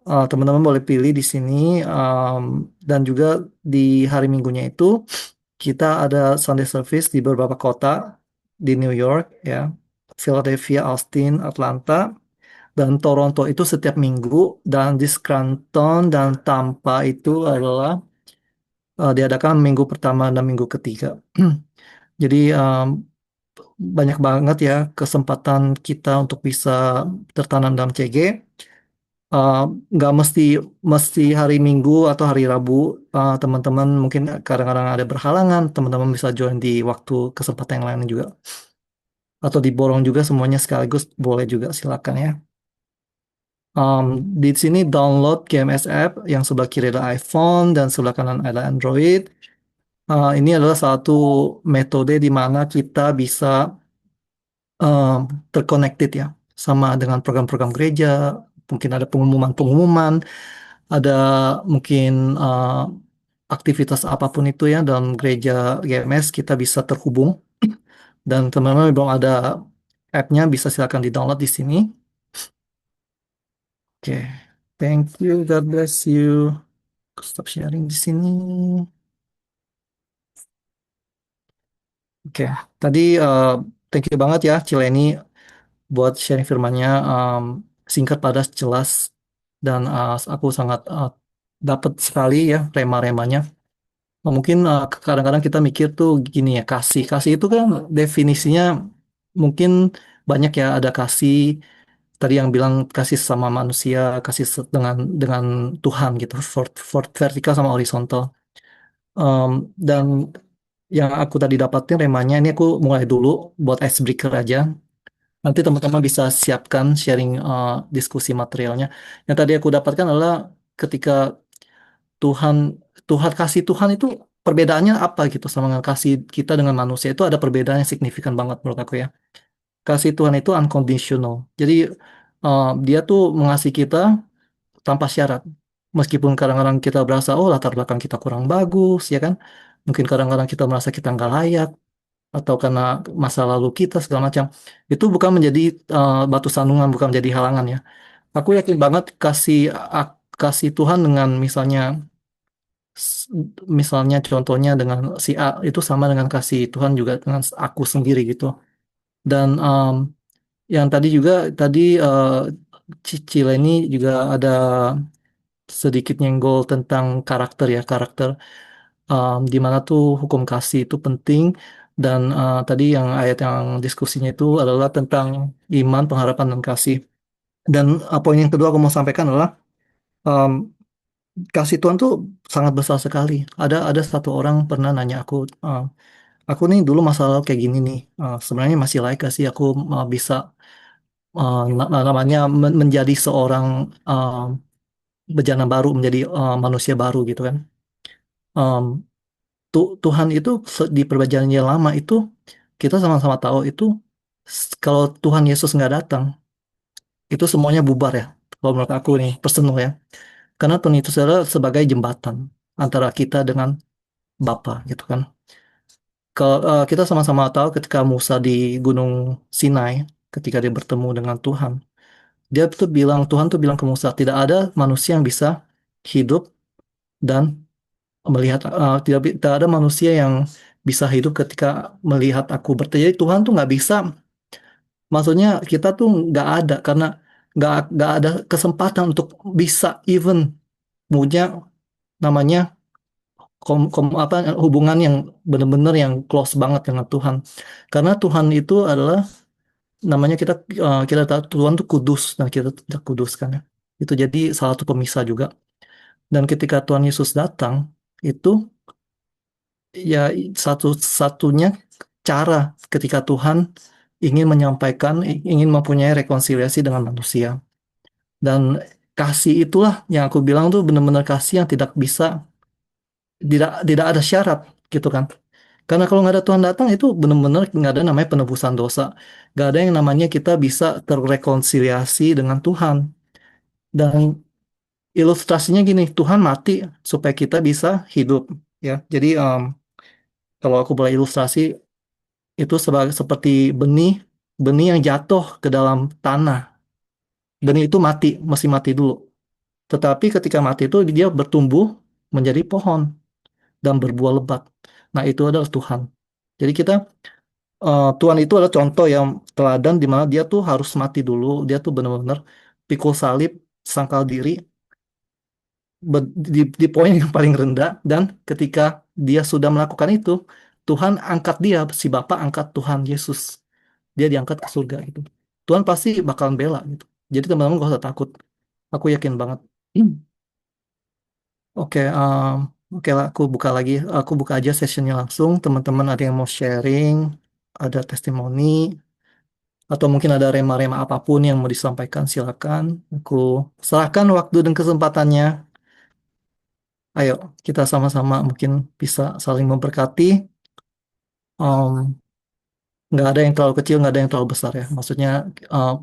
Teman-teman boleh pilih di sini dan juga di hari Minggunya itu kita ada Sunday service di beberapa kota di New York ya, Philadelphia, Austin, Atlanta, dan Toronto itu setiap minggu, dan di Scranton dan Tampa itu adalah diadakan minggu pertama dan minggu ketiga. Jadi banyak banget ya kesempatan kita untuk bisa tertanam dalam CG. Uh, nggak mesti hari Minggu atau hari Rabu. Teman-teman mungkin kadang-kadang ada berhalangan, teman-teman bisa join di waktu kesempatan yang lain juga, atau diborong juga semuanya sekaligus boleh juga, silakan ya. Di sini download GMS app, yang sebelah kiri ada iPhone dan sebelah kanan ada Android. Ini adalah satu metode di mana kita bisa um, terconnected ya sama dengan program-program gereja. Mungkin ada pengumuman-pengumuman, ada mungkin aktivitas apapun itu ya dalam gereja GMS, kita bisa terhubung. Dan teman-teman belum ada app-nya, bisa silakan di-download di sini. Oke, thank you, God bless you. Stop sharing di sini. Oke, tadi thank you banget ya Cileni buat sharing firmannya, singkat, padat, jelas, dan aku sangat dapat sekali ya rema-remanya. Mungkin kadang-kadang kita mikir tuh gini ya, kasih. Kasih itu kan definisinya mungkin banyak ya, ada kasih tadi yang bilang kasih sama manusia, kasih dengan Tuhan gitu, vertikal sama horizontal. Dan yang aku tadi dapatin remanya ini, aku mulai dulu buat icebreaker aja. Nanti teman-teman bisa siapkan sharing diskusi materialnya. Yang tadi aku dapatkan adalah ketika Tuhan Tuhan kasih Tuhan itu perbedaannya apa gitu sama dengan kasih kita dengan manusia, itu ada perbedaan yang signifikan banget menurut aku ya. Kasih Tuhan itu unconditional. Jadi dia tuh mengasihi kita tanpa syarat. Meskipun kadang-kadang kita berasa oh latar belakang kita kurang bagus ya kan. Mungkin kadang-kadang kita merasa kita nggak layak, atau karena masa lalu kita segala macam. Itu bukan menjadi batu sandungan, bukan menjadi halangan ya. Aku yakin banget kasih Tuhan dengan s- misalnya contohnya dengan si A itu sama dengan kasih Tuhan juga dengan aku sendiri gitu. Dan yang tadi Cicil ini juga ada sedikit nyenggol tentang karakter ya, karakter, di mana tuh hukum kasih itu penting. Dan tadi yang ayat yang diskusinya itu adalah tentang iman, pengharapan, dan kasih. Dan poin yang kedua aku mau sampaikan adalah um, kasih Tuhan tuh sangat besar sekali. Ada satu orang pernah nanya aku nih dulu masalah kayak gini nih. Sebenarnya masih layak gak sih aku bisa namanya menjadi seorang bejana baru, menjadi manusia baru gitu kan. Um, Tuhan itu di perjanjian yang lama itu kita sama-sama tahu itu, kalau Tuhan Yesus nggak datang itu semuanya bubar ya. Kalau menurut aku nih personal ya, karena Tuhan itu adalah sebagai jembatan antara kita dengan Bapa gitu kan. Kalau kita sama-sama tahu ketika Musa di Gunung Sinai, ketika dia bertemu dengan Tuhan, Tuhan tuh bilang ke Musa, tidak ada manusia yang bisa hidup dan melihat, tidak ada manusia yang bisa hidup ketika melihat aku bertanya. Jadi Tuhan tuh nggak bisa, maksudnya kita tuh nggak ada, karena nggak ada kesempatan untuk bisa even punya namanya hubungan yang benar-benar yang close banget dengan Tuhan. Karena Tuhan itu adalah namanya, kita tahu Tuhan tuh kudus dan kita tidak kudus kan ya. Itu jadi salah satu pemisah juga. Dan ketika Tuhan Yesus datang itu ya satu-satunya cara ketika Tuhan ingin menyampaikan, ingin mempunyai rekonsiliasi dengan manusia. Dan kasih itulah yang aku bilang tuh benar-benar kasih yang tidak ada syarat gitu kan. Karena kalau nggak ada Tuhan datang itu benar-benar nggak ada namanya penebusan dosa. Nggak ada yang namanya kita bisa terrekonsiliasi dengan Tuhan. Dan ilustrasinya gini, Tuhan mati supaya kita bisa hidup. ya. Jadi kalau aku boleh ilustrasi itu seperti benih benih yang jatuh ke dalam tanah. Benih itu mati, mesti mati dulu. Tetapi ketika mati itu dia bertumbuh menjadi pohon dan berbuah lebat. Nah, itu adalah Tuhan. Jadi kita Tuhan itu adalah contoh yang teladan di mana dia tuh harus mati dulu, dia tuh benar-benar pikul salib, sangkal diri di poin yang paling rendah, dan ketika dia sudah melakukan itu, Tuhan angkat dia, si Bapa angkat Tuhan Yesus, dia diangkat ke surga gitu. Tuhan pasti bakalan bela gitu. Jadi teman-teman gak usah takut. Aku yakin banget. Oke, oke lah, aku buka lagi. Aku buka aja sessionnya langsung. Teman-teman ada yang mau sharing, ada testimoni, atau mungkin ada rema-rema apapun yang mau disampaikan, silakan. Aku serahkan waktu dan kesempatannya. Ayo, kita sama-sama mungkin bisa saling memberkati. Em, nggak ada yang terlalu kecil, nggak ada yang terlalu besar ya. Maksudnya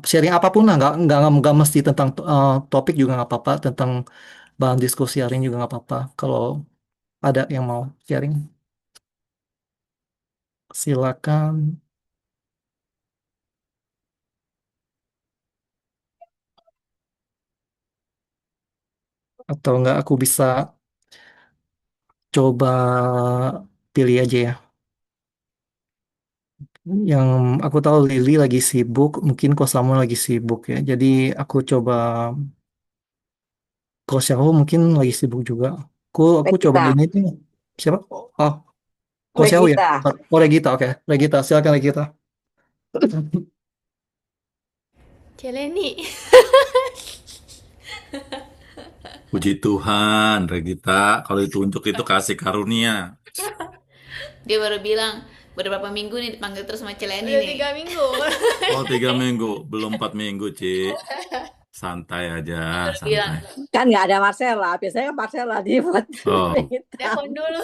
sharing apapun lah, nggak mesti tentang topik juga nggak apa-apa, tentang bahan diskusi hari ini juga nggak apa-apa. Kalau ada yang mau sharing, silakan. Atau enggak aku bisa coba pilih aja ya. Yang aku tahu Lily lagi sibuk, mungkin kok Samuel lagi sibuk ya. Jadi aku coba kok Xiao mungkin lagi sibuk juga. Aku coba Regita, ini nih. Siapa? Oh, kok Xiao ya? Regita. Oh, Regita, oke. Regita, silakan Regita. Celeni. Puji Tuhan, Regita, kalau ditunjuk itu kasih karunia. Dia baru bilang beberapa minggu nih dipanggil terus sama Celeni Udah nih. 3 minggu. Oh, 3 minggu, belum 4 minggu, Ci. Santai aja, Baru bilang, santai. Kan nggak ada Marcella. Biasanya kan Marcella dibuat Oh, Regita. Telepon dulu.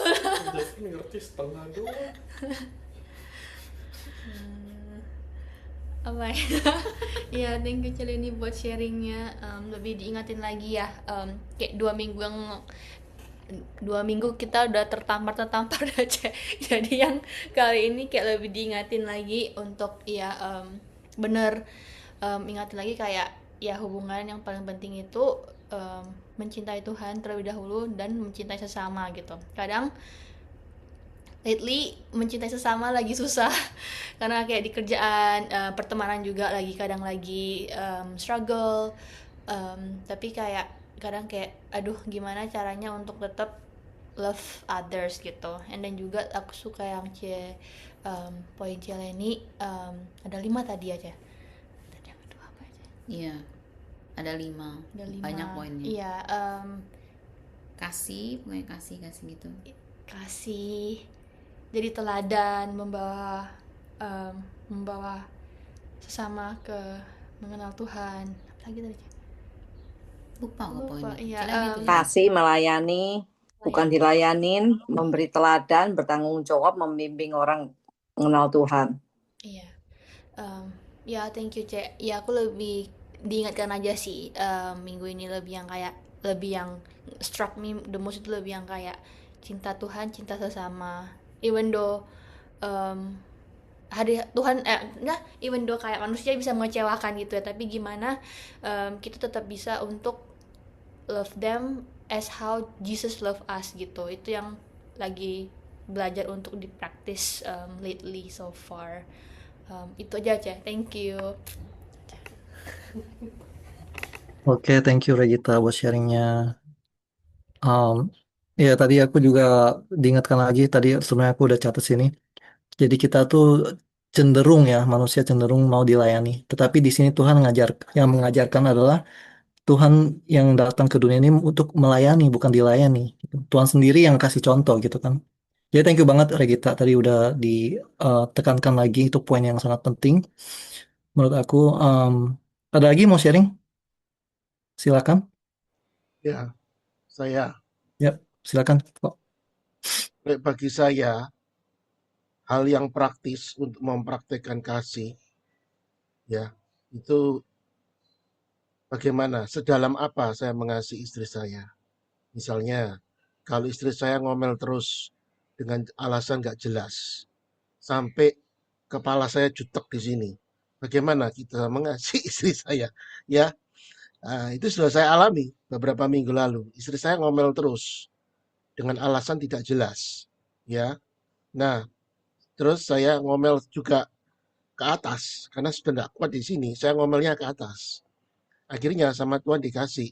Apa ya? Ya, thank you Celeni buat sharingnya. Lebih diingatin lagi ya. Kayak 2 minggu kita udah tertampar aja. Jadi yang kali ini kayak lebih diingatin lagi untuk ya bener ingatin lagi kayak ya hubungan yang paling penting itu mencintai Tuhan terlebih dahulu dan mencintai sesama gitu. Kadang lately mencintai sesama lagi susah karena kayak di kerjaan pertemanan juga kadang lagi struggle, tapi kayak kadang kayak aduh gimana caranya untuk tetap love others gitu. And then juga aku suka yang poin Celeni, ada 5 tadi aja. Tadi yang kedua apa aja? iya, ada 5. Ada 5. Banyak poinnya. Iya, Kasih, pokoknya kasih gitu. kasih, jadi teladan, membawa sesama ke mengenal Tuhan. Apa lagi tadi? Lupa kok poinnya. Iya, Celeni itu. Kasih, melayani, bukan dilayanin, memberi teladan, bertanggung jawab, membimbing orang mengenal Tuhan. Iya. Ya thank you Cek. Ya aku lebih diingatkan aja sih, minggu ini lebih yang struck me the most itu lebih yang kayak cinta Tuhan, cinta sesama. Even though hari Tuhan even though kayak manusia bisa mengecewakan gitu ya, tapi gimana kita tetap bisa untuk love them as how Jesus love us gitu. Itu yang lagi belajar untuk dipraktis lately so far. Itu aja Cek. Thank you. Oke, thank you Regita buat sharingnya. Ya tadi aku juga diingatkan lagi, tadi sebenarnya aku udah catat sini. Jadi kita tuh cenderung ya, manusia cenderung mau dilayani. Tetapi di sini Tuhan yang mengajarkan adalah Tuhan yang datang ke dunia ini untuk melayani, bukan dilayani, gitu. Tuhan sendiri yang kasih contoh gitu kan. Jadi thank you banget Regita, tadi udah ditekankan lagi, itu poin yang sangat penting menurut aku. Ada lagi mau sharing? Silakan. Ya, saya Ya, silakan. Kok. bagi saya hal yang praktis untuk mempraktekkan kasih ya itu bagaimana sedalam apa saya mengasihi istri saya. Misalnya kalau istri saya ngomel terus dengan alasan nggak jelas, sampai kepala saya jutek di sini. Bagaimana kita mengasihi istri saya? Ya, itu sudah saya alami beberapa minggu lalu. Istri saya ngomel terus dengan alasan tidak jelas. Ya, nah terus saya ngomel juga ke atas karena sudah nggak kuat di sini. Saya ngomelnya ke atas. Akhirnya sama Tuhan dikasih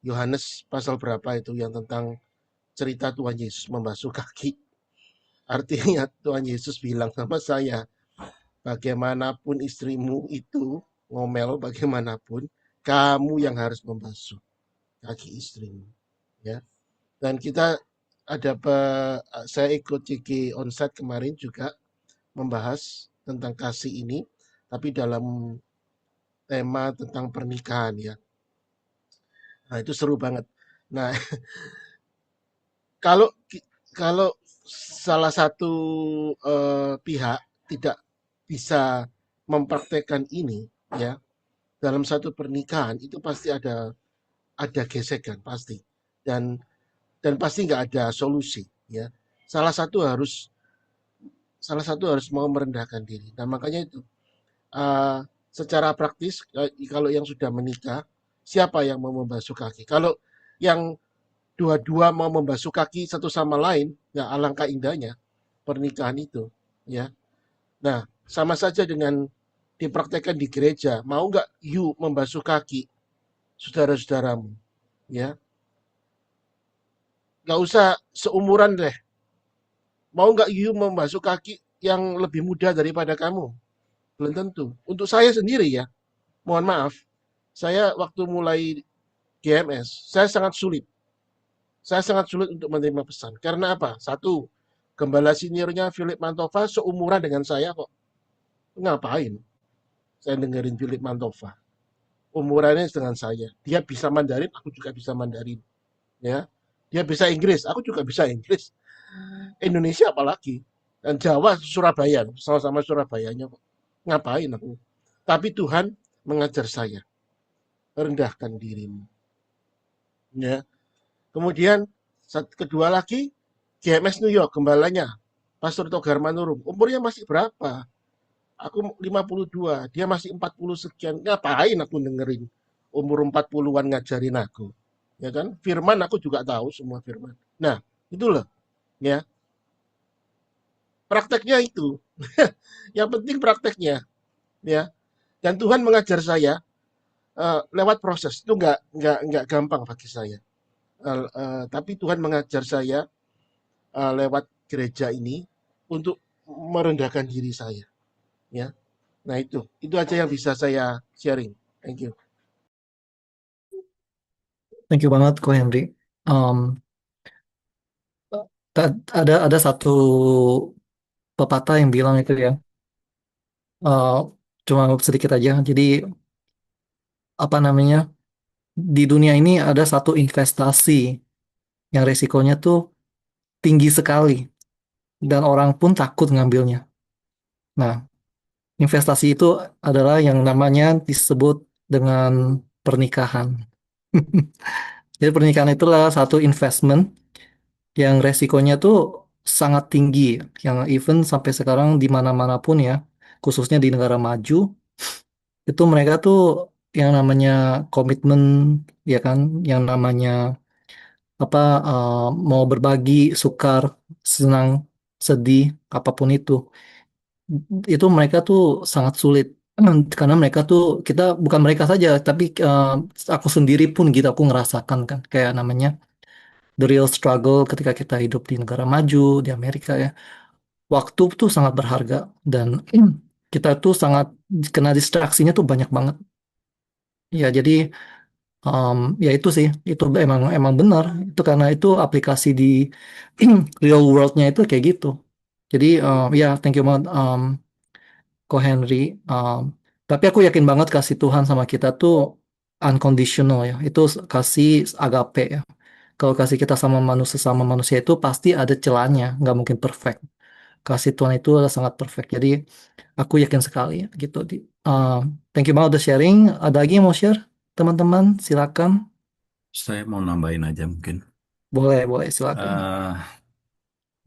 Yohanes pasal berapa itu yang tentang cerita Tuhan Yesus membasuh kaki. Artinya Tuhan Yesus bilang sama saya, bagaimanapun istrimu itu ngomel, bagaimanapun kamu yang harus membasuh kaki istrimu. Ya. Dan kita saya ikut CG Onsite kemarin juga membahas tentang kasih ini, tapi dalam tema tentang pernikahan ya. Nah itu seru banget. Nah kalau kalau salah satu pihak tidak bisa mempraktekkan ini ya dalam satu pernikahan itu pasti ada gesekan pasti dan pasti nggak ada solusi ya. Salah satu harus mau merendahkan diri. Nah makanya itu secara praktis kalau yang sudah menikah siapa yang mau membasuh kaki? Kalau yang dua-dua mau membasuh kaki satu sama lain, ya alangkah indahnya pernikahan itu, ya. Nah, sama saja dengan dipraktekkan di gereja. Mau nggak you membasuh kaki saudara-saudaramu, ya? Nggak usah seumuran deh. Mau nggak you membasuh kaki yang lebih muda daripada kamu? Belum tentu. Untuk saya sendiri ya, mohon maaf, saya waktu mulai GMS, saya sangat sulit untuk menerima pesan. Karena apa? Satu, gembala seniornya Philip Mantova seumuran dengan saya kok. Ngapain saya dengerin Philip Mantova? Umurannya dengan saya. Dia bisa Mandarin, aku juga bisa Mandarin. Ya, dia bisa Inggris, aku juga bisa Inggris. Indonesia apalagi. Dan Jawa Surabaya, sama-sama Surabayanya kok. Ngapain aku? Tapi Tuhan mengajar saya. Rendahkan dirimu. Ya. Kemudian kedua lagi GMS New York gembalanya Pastor Togar Manurung. Umurnya masih berapa? Aku 52, dia masih 40 sekian. Ngapain aku dengerin umur 40-an ngajarin aku? Ya kan? Firman aku juga tahu semua firman. Nah, itu loh. Ya. Prakteknya itu. Yang penting prakteknya. Ya. Dan Tuhan mengajar saya lewat proses. Itu enggak gampang bagi saya. Tapi Tuhan mengajar saya lewat gereja ini untuk merendahkan diri saya, ya. Nah itu aja yang bisa saya sharing. Thank you. Thank you banget Ko Henry. Ada satu pepatah yang bilang itu ya, cuma sedikit aja. Jadi apa namanya, di dunia ini ada satu investasi yang resikonya tuh tinggi sekali dan orang pun takut ngambilnya. Nah, investasi itu adalah yang namanya disebut dengan pernikahan. Jadi pernikahan itu adalah satu investment yang resikonya tuh sangat tinggi, yang even sampai sekarang di mana-mana pun ya, khususnya di negara maju, itu mereka tuh yang namanya komitmen, ya kan, yang namanya apa, mau berbagi, sukar, senang, sedih, apapun itu mereka tuh sangat sulit. Karena mereka tuh, kita bukan mereka saja, tapi aku sendiri pun gitu, aku ngerasakan kan, kayak namanya the real struggle ketika kita hidup di negara maju, di Amerika ya. Waktu tuh sangat berharga dan kita tuh sangat kena distraksinya tuh banyak banget. Ya jadi ya itu sih, itu emang benar. Itu karena itu aplikasi di real world-nya itu kayak gitu. Jadi ya thank you banget Ko Henry. Tapi aku yakin banget kasih Tuhan sama kita tuh unconditional ya. Itu kasih agape ya. Kalau kasih kita sama manusia itu pasti ada celahnya, nggak mungkin perfect. Kasih Tuhan itu adalah sangat perfect. Jadi aku yakin sekali ya, gitu. Thank you banget udah sharing. Ada lagi yang mau share, teman-teman? Silakan. Saya mau nambahin aja mungkin. boleh, silakan. Eh,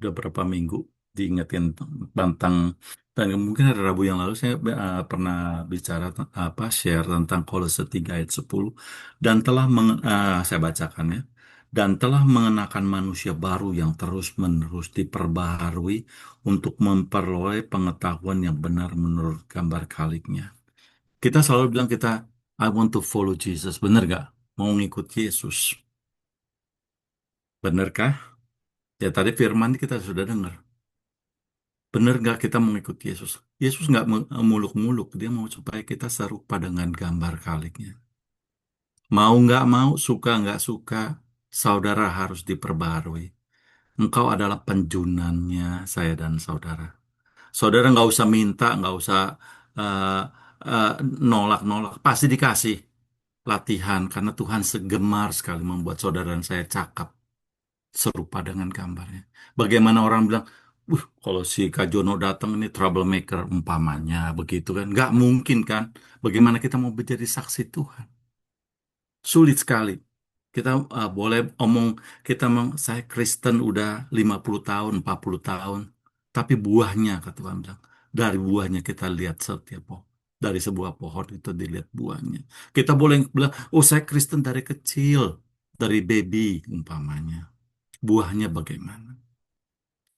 udah berapa minggu diingetin tentang, dan mungkin hari Rabu yang lalu saya pernah bicara share tentang Kolose 3 ayat 10, dan saya bacakan ya, dan telah mengenakan manusia baru yang terus-menerus diperbaharui untuk memperoleh pengetahuan yang benar menurut gambar kaliknya. Kita selalu bilang I want to follow Jesus, benar gak? Mau ngikut Yesus, benarkah? Ya tadi firman kita sudah dengar. Benar nggak kita mengikuti Yesus? Yesus nggak muluk-muluk. Dia mau supaya kita serupa dengan gambar kaliknya. Mau nggak mau, suka nggak suka, saudara harus diperbarui. Engkau adalah penjunannya saya dan saudara. Saudara nggak usah minta, nggak usah eh, eh, nolak-nolak. Pasti dikasih latihan karena Tuhan segemar sekali membuat saudara dan saya cakap serupa dengan gambarnya. Bagaimana orang bilang, kalau si Kak Jono datang ini troublemaker umpamanya, begitu kan? Nggak mungkin kan? Bagaimana kita mau menjadi saksi Tuhan? Sulit sekali. Kita boleh omong, saya Kristen udah 50 tahun, 40 tahun. Tapi buahnya, kata Tuhan bilang, dari buahnya kita lihat setiap pohon. Dari sebuah pohon itu dilihat buahnya. Kita boleh bilang, oh saya Kristen dari kecil, dari baby umpamanya. Buahnya bagaimana?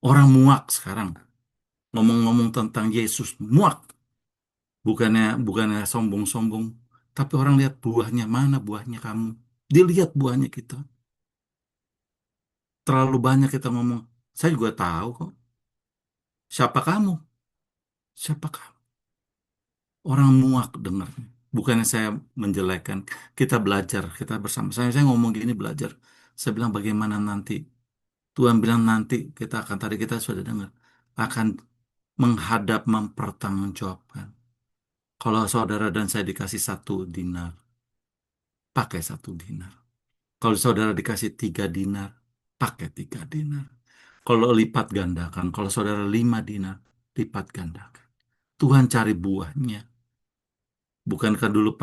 Orang muak sekarang ngomong-ngomong tentang Yesus, muak. Bukannya sombong-sombong, tapi orang lihat buahnya, mana buahnya kamu? Dilihat buahnya kita. Terlalu banyak kita ngomong. Saya juga tahu kok. Siapa kamu? Siapa kamu? Orang muak dengarnya. Bukannya saya menjelekkan. Kita belajar, kita bersama. Saya ngomong gini belajar. Saya bilang bagaimana nanti. Tuhan bilang nanti tadi kita sudah dengar. Akan menghadap mempertanggungjawabkan. Kalau saudara dan saya dikasih 1 dinar, pakai 1 dinar. Kalau saudara dikasih 3 dinar, pakai 3 dinar. Kalau lipat gandakan, kalau saudara 5 dinar, lipat gandakan. Tuhan cari buahnya. Bukankah dulu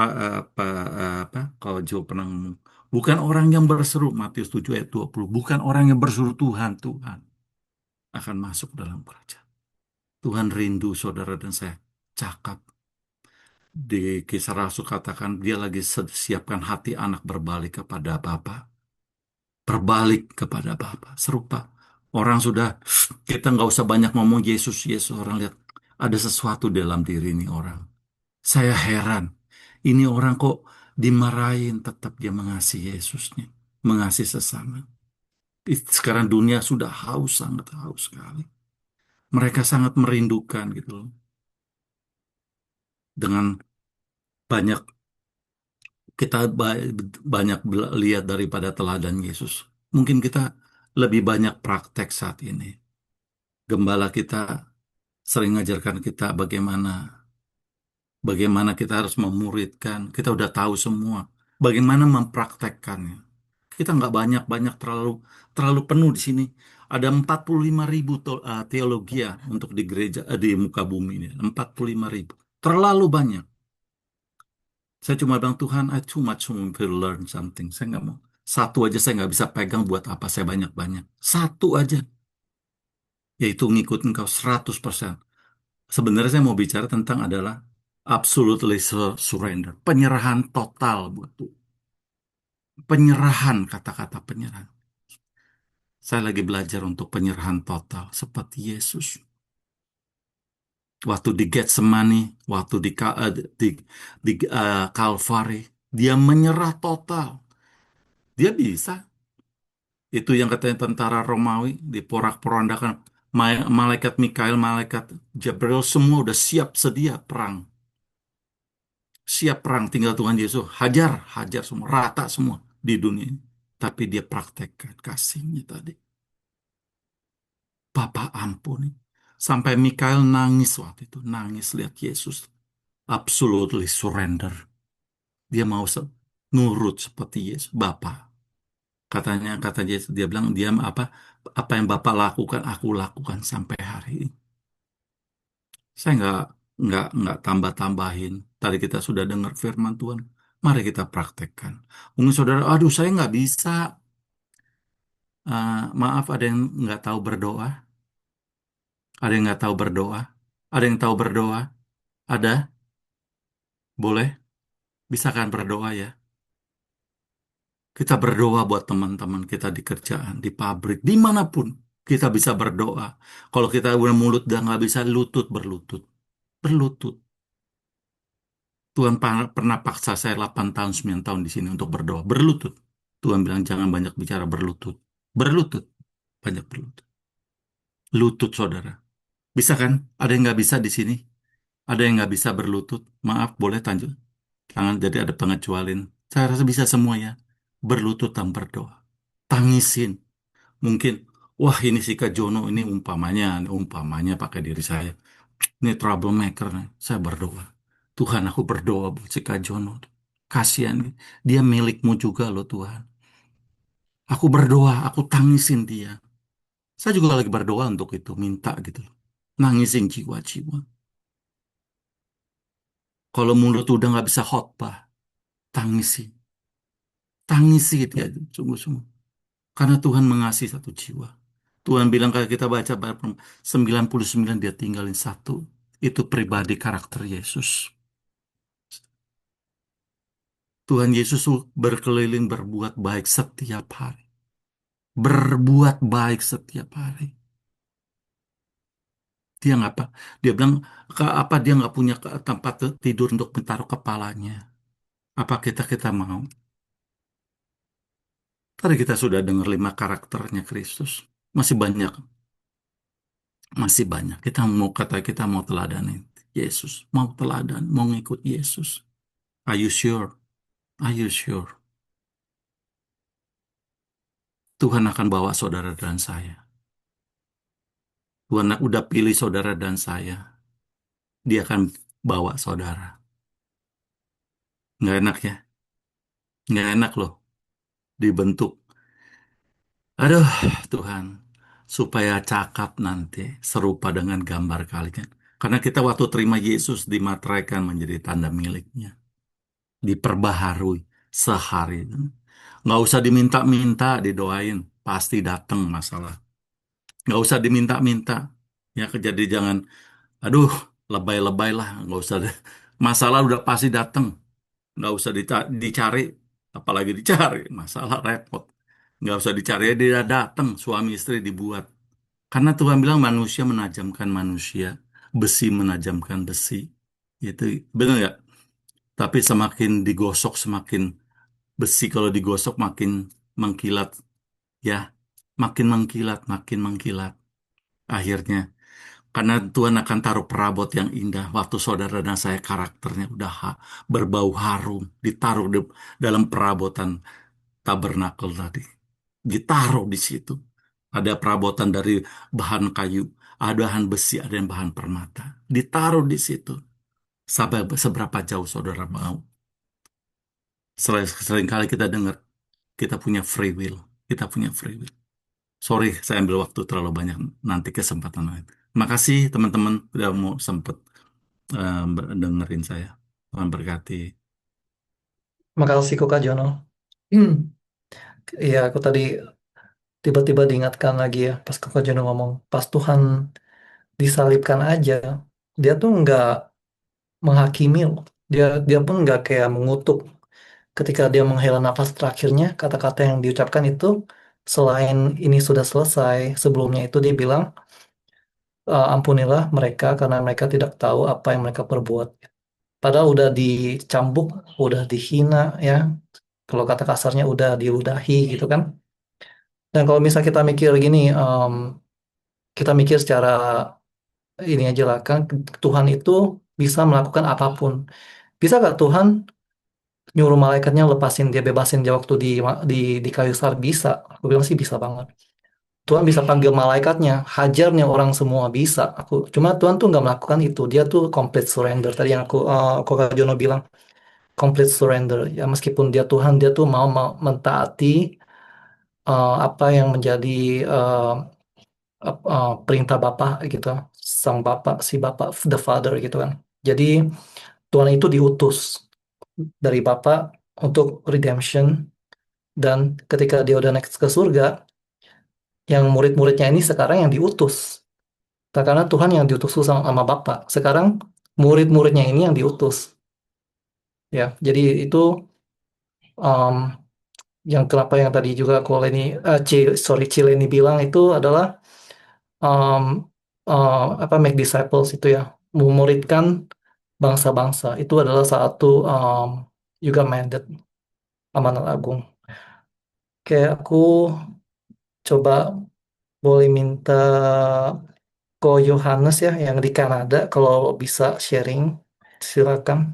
kalau Joe pernah ngomong, bukan orang yang berseru, Matius 7 ayat 20, bukan orang yang berseru Tuhan, Tuhan akan masuk dalam kerajaan. Tuhan rindu saudara dan saya cakap. Di Kisah Rasul katakan dia lagi siapkan hati anak berbalik kepada Bapa. Berbalik kepada Bapa. Serupa. Orang sudah, kita nggak usah banyak ngomong Yesus, Yesus. Orang lihat, ada sesuatu dalam diri ini orang. Saya heran. Ini orang kok dimarahin, tetap dia mengasihi Yesusnya. Mengasihi sesama. Sekarang dunia sudah haus, sangat haus sekali. Mereka sangat merindukan gitu loh. Dengan banyak kita banyak lihat daripada teladan Yesus. Mungkin kita lebih banyak praktek saat ini. Gembala kita sering ngajarkan kita bagaimana kita harus memuridkan. Kita udah tahu semua. Bagaimana mempraktekkannya. Kita nggak banyak-banyak terlalu penuh di sini. Ada 45.000 teologia untuk di gereja di muka bumi ini. 45.000. Terlalu banyak. Saya cuma bilang, Tuhan, I too much want to learn something. Saya nggak mau. Satu aja saya nggak bisa pegang buat apa saya banyak-banyak. Satu aja. Yaitu ngikut engkau 100%. Sebenarnya saya mau bicara tentang adalah absolutely surrender. Penyerahan total buat Tuhan. Penyerahan, kata-kata penyerahan. Saya lagi belajar untuk penyerahan total. Seperti Yesus. Waktu di Getsemani, waktu di Kalvari, dia menyerah total. Dia bisa. Itu yang katanya tentara Romawi diporak-porandakan. Malaikat Mikael, malaikat Gabriel semua udah siap sedia perang. Siap perang, tinggal Tuhan Yesus. Hajar semua, rata semua di dunia ini. Tapi dia praktekkan kasihnya tadi. Bapak ampuni. Sampai Mikael nangis waktu itu. Nangis lihat Yesus. Absolutely surrender. Dia mau nurut seperti Yesus. Bapak. Kata Yesus, dia bilang, apa yang Bapak lakukan, aku lakukan sampai hari ini. Saya nggak tambah-tambahin. Tadi kita sudah dengar firman Tuhan. Mari kita praktekkan. Mungkin saudara, aduh saya nggak bisa. Maaf, ada yang nggak tahu berdoa? Ada yang nggak tahu berdoa? Ada yang tahu berdoa? Ada? Boleh? Bisa kan berdoa ya? Kita berdoa buat teman-teman kita di kerjaan, di pabrik, dimanapun. Kita bisa berdoa. Kalau kita udah mulut udah nggak bisa, lutut berlutut. Berlutut. Tuhan pernah paksa saya 8 tahun, 9 tahun di sini untuk berdoa. Berlutut. Tuhan bilang jangan banyak bicara, berlutut. Berlutut. Banyak berlutut. Lutut, saudara. Bisa kan? Ada yang nggak bisa di sini? Ada yang nggak bisa berlutut? Maaf, boleh tanjung. Jangan jadi ada pengecualian. Saya rasa bisa semua ya. Berlutut dan berdoa. Tangisin. Mungkin, wah ini si Kak Jono, ini umpamanya pakai diri saya. Ini troublemaker nih. Saya berdoa. Tuhan, aku berdoa buat si Kak Jono. Kasihan, dia milikmu juga loh Tuhan. Aku berdoa, aku tangisin dia. Saya juga lagi berdoa untuk itu, minta gitu. Nangisin jiwa-jiwa. Kalau mulut udah nggak bisa khotbah, tangisi. Tangisi dia, sungguh-sungguh. Karena Tuhan mengasihi satu jiwa. Tuhan bilang kalau kita baca 99 dia tinggalin satu. Itu pribadi karakter Yesus. Tuhan Yesus berkeliling berbuat baik setiap hari. Berbuat baik setiap hari. Dia nggak apa? Dia bilang apa dia nggak punya tempat tidur untuk menaruh kepalanya. Apa kita mau? Tadi kita sudah dengar 5 karakternya Kristus. Masih banyak, masih banyak. Kita mau teladanin Yesus, mau teladan, mau ngikut Yesus. Are you sure? Are you sure? Tuhan akan bawa saudara dan saya. Tuhan udah pilih saudara dan saya. Dia akan bawa saudara. Nggak enak ya? Nggak enak loh. Dibentuk. Aduh, Tuhan. Supaya cakap nanti. Serupa dengan gambar kalian. Karena kita waktu terima Yesus dimateraikan menjadi tanda miliknya. Diperbaharui sehari. Nggak usah diminta-minta, didoain. Pasti datang masalah. Nggak usah diminta-minta. Ya, jadi jangan, aduh, lebay-lebay lah. Nggak usah deh. Masalah udah pasti datang. Nggak usah dicari. Apalagi dicari. Masalah repot. Nggak usah dicari, dia datang. Suami istri dibuat. Karena Tuhan bilang manusia menajamkan manusia. Besi menajamkan besi. Itu benar nggak? Tapi semakin digosok, semakin besi kalau digosok makin mengkilat. Ya, makin mengkilat, makin mengkilat. Akhirnya, karena Tuhan akan taruh perabot yang indah. Waktu saudara dan saya karakternya udah berbau harum. Ditaruh dalam perabotan tabernakel tadi. Ditaruh di situ. Ada perabotan dari bahan kayu. Ada bahan besi, ada yang bahan permata. Ditaruh di situ. Sampai seberapa jauh saudara mau. Seringkali kita dengar, kita punya free will. Kita punya free will. Sorry, saya ambil waktu terlalu banyak. Nanti kesempatan lain. Makasih teman-teman udah mau sempet dengerin saya. Tuhan berkati. Makasih kok Kak Jono. Hmm. Iya, aku tadi tiba-tiba diingatkan lagi ya, pas Kak Jono ngomong, pas Tuhan disalibkan aja, dia tuh nggak menghakimi loh. Dia pun nggak kayak mengutuk. Ketika dia menghela nafas terakhirnya, kata-kata yang diucapkan itu, selain ini sudah selesai, sebelumnya itu dia bilang, ampunilah mereka karena mereka tidak tahu apa yang mereka perbuat. Padahal udah dicambuk, udah dihina ya. Kalau kata kasarnya udah diludahi gitu kan. Dan kalau misal kita mikir gini, kita mikir secara ini aja lah kan, Tuhan itu bisa melakukan apapun. Bisa gak Tuhan nyuruh malaikatnya lepasin dia, bebasin dia waktu di di kayu salib? Bisa. Aku bilang sih bisa banget. Tuhan bisa panggil malaikatnya, hajar nih orang semua, bisa. Cuma Tuhan tuh nggak melakukan itu. Dia tuh complete surrender. Tadi yang Kak Jono bilang complete surrender. Ya meskipun dia Tuhan, dia tuh mau mentaati apa yang menjadi perintah Bapa gitu, sang Bapa, si Bapa, the Father gitu kan. Jadi Tuhan itu diutus dari Bapa untuk redemption, dan ketika dia udah naik ke surga, Yang murid-muridnya ini sekarang yang diutus. Karena Tuhan yang diutus sama Bapa. Sekarang murid-muridnya ini yang diutus. Ya, jadi itu um, yang kenapa yang tadi juga Cileni bilang itu adalah um, make disciples itu ya, memuridkan bangsa-bangsa. Itu adalah satu juga mandat amanat agung. Oke, aku coba boleh minta Ko Yohanes ya, yang di Kanada, kalau bisa sharing, silakan.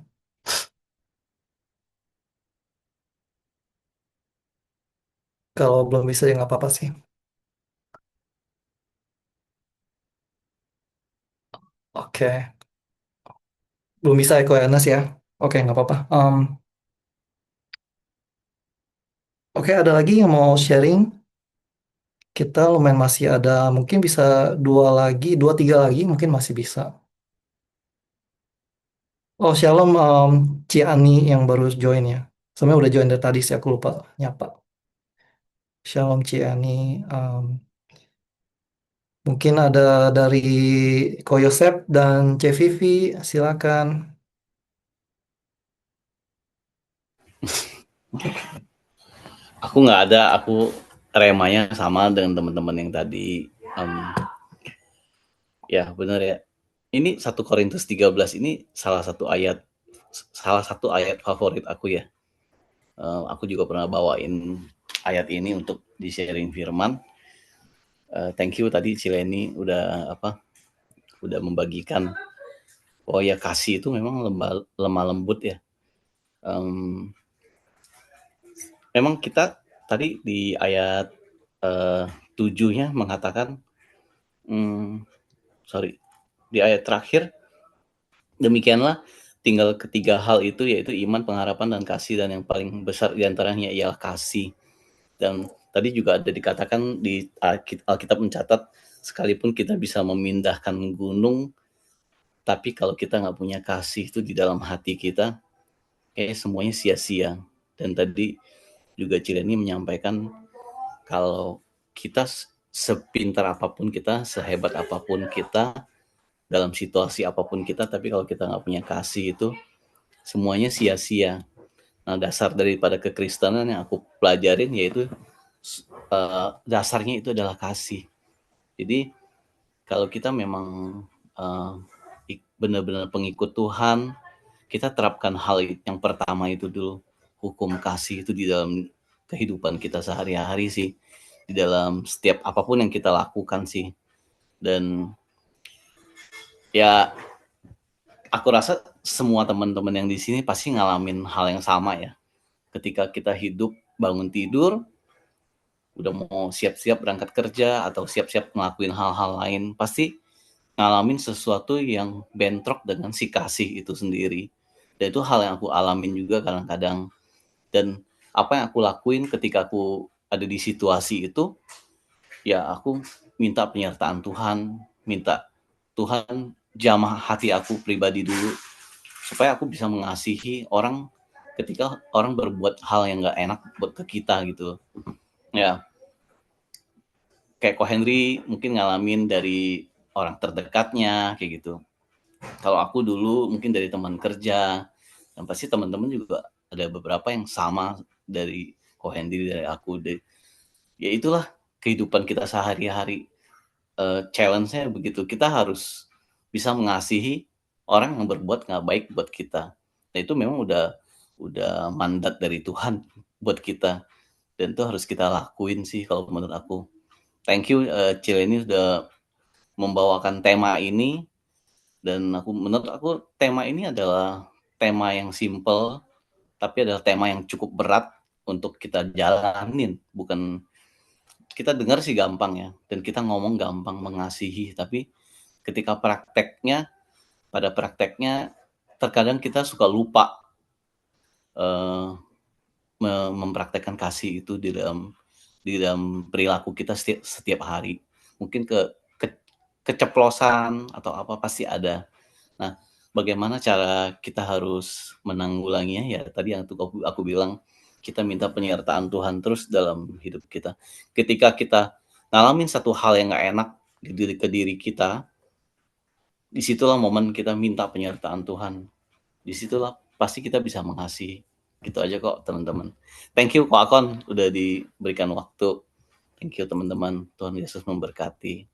Kalau belum bisa ya nggak apa-apa sih. Oke, belum bisa ya Ko Yohanes ya. Oke, nggak apa-apa. Oke, ada lagi yang mau sharing? Kita lumayan masih ada, mungkin bisa dua tiga lagi, mungkin masih bisa. Oh, Shalom, Ciani yang baru join ya. Sebenarnya udah join dari tadi sih, aku lupa nyapa. Shalom Ciani. Mungkin ada dari Ko Yosep dan C Vivi, silakan. Aku nggak ada, aku remanya sama dengan teman-teman yang tadi. Ya benar ya. Ini 1 Korintus 13 ini salah satu ayat favorit aku ya. Aku juga pernah bawain ayat ini untuk di sharing firman. Thank you tadi Cileni udah membagikan. Oh ya, kasih itu memang lemah lembut ya. Memang kita tadi di ayat 7-nya mengatakan, di ayat terakhir, demikianlah tinggal ketiga hal itu, yaitu iman, pengharapan, dan kasih, dan yang paling besar diantaranya ialah kasih. Dan tadi juga ada dikatakan di Alkitab mencatat, sekalipun kita bisa memindahkan gunung, tapi kalau kita nggak punya kasih itu di dalam hati kita, semuanya sia-sia. Dan tadi juga Cileni menyampaikan kalau kita sepintar apapun kita, sehebat apapun kita, dalam situasi apapun kita, tapi kalau kita nggak punya kasih itu semuanya sia-sia. Nah, dasar daripada kekristenan yang aku pelajarin yaitu dasarnya itu adalah kasih. Jadi kalau kita memang benar-benar pengikut Tuhan, kita terapkan hal yang pertama itu dulu, hukum kasih itu di dalam kehidupan kita sehari-hari sih, di dalam setiap apapun yang kita lakukan sih. Dan ya aku rasa semua teman-teman yang di sini pasti ngalamin hal yang sama ya. Ketika kita hidup, bangun tidur, udah mau siap-siap berangkat kerja atau siap-siap ngelakuin hal-hal lain, pasti ngalamin sesuatu yang bentrok dengan si kasih itu sendiri. Dan itu hal yang aku alamin juga kadang-kadang. Dan apa yang aku lakuin ketika aku ada di situasi itu, ya aku minta penyertaan Tuhan, minta Tuhan jamah hati aku pribadi dulu, supaya aku bisa mengasihi orang ketika orang berbuat hal yang gak enak buat ke kita gitu. Ya, kayak Ko Henry mungkin ngalamin dari orang terdekatnya kayak gitu. Kalau aku dulu mungkin dari teman kerja, dan pasti teman-teman juga ada beberapa yang sama dari Ko Henry, dari aku. Ya itulah kehidupan kita sehari-hari. Challenge-nya begitu, kita harus bisa mengasihi orang yang berbuat nggak baik buat kita. Nah itu memang udah mandat dari Tuhan buat kita, dan itu harus kita lakuin sih kalau menurut aku. Thank you Cileni sudah membawakan tema ini, dan menurut aku tema ini adalah tema yang simple, tapi adalah tema yang cukup berat untuk kita jalanin. Bukan kita dengar sih gampang ya, dan kita ngomong gampang mengasihi, tapi ketika pada prakteknya terkadang kita suka lupa mempraktekkan kasih itu di dalam perilaku kita setiap hari. Mungkin keceplosan atau apa pasti ada. Nah, bagaimana cara kita harus menanggulanginya? Ya tadi yang aku bilang, kita minta penyertaan Tuhan terus dalam hidup kita. Ketika kita ngalamin satu hal yang nggak enak ke diri kita, disitulah momen kita minta penyertaan Tuhan. Disitulah pasti kita bisa mengasihi. Gitu aja kok teman-teman. Thank you Ko Akon udah diberikan waktu. Thank you teman-teman. Tuhan Yesus memberkati.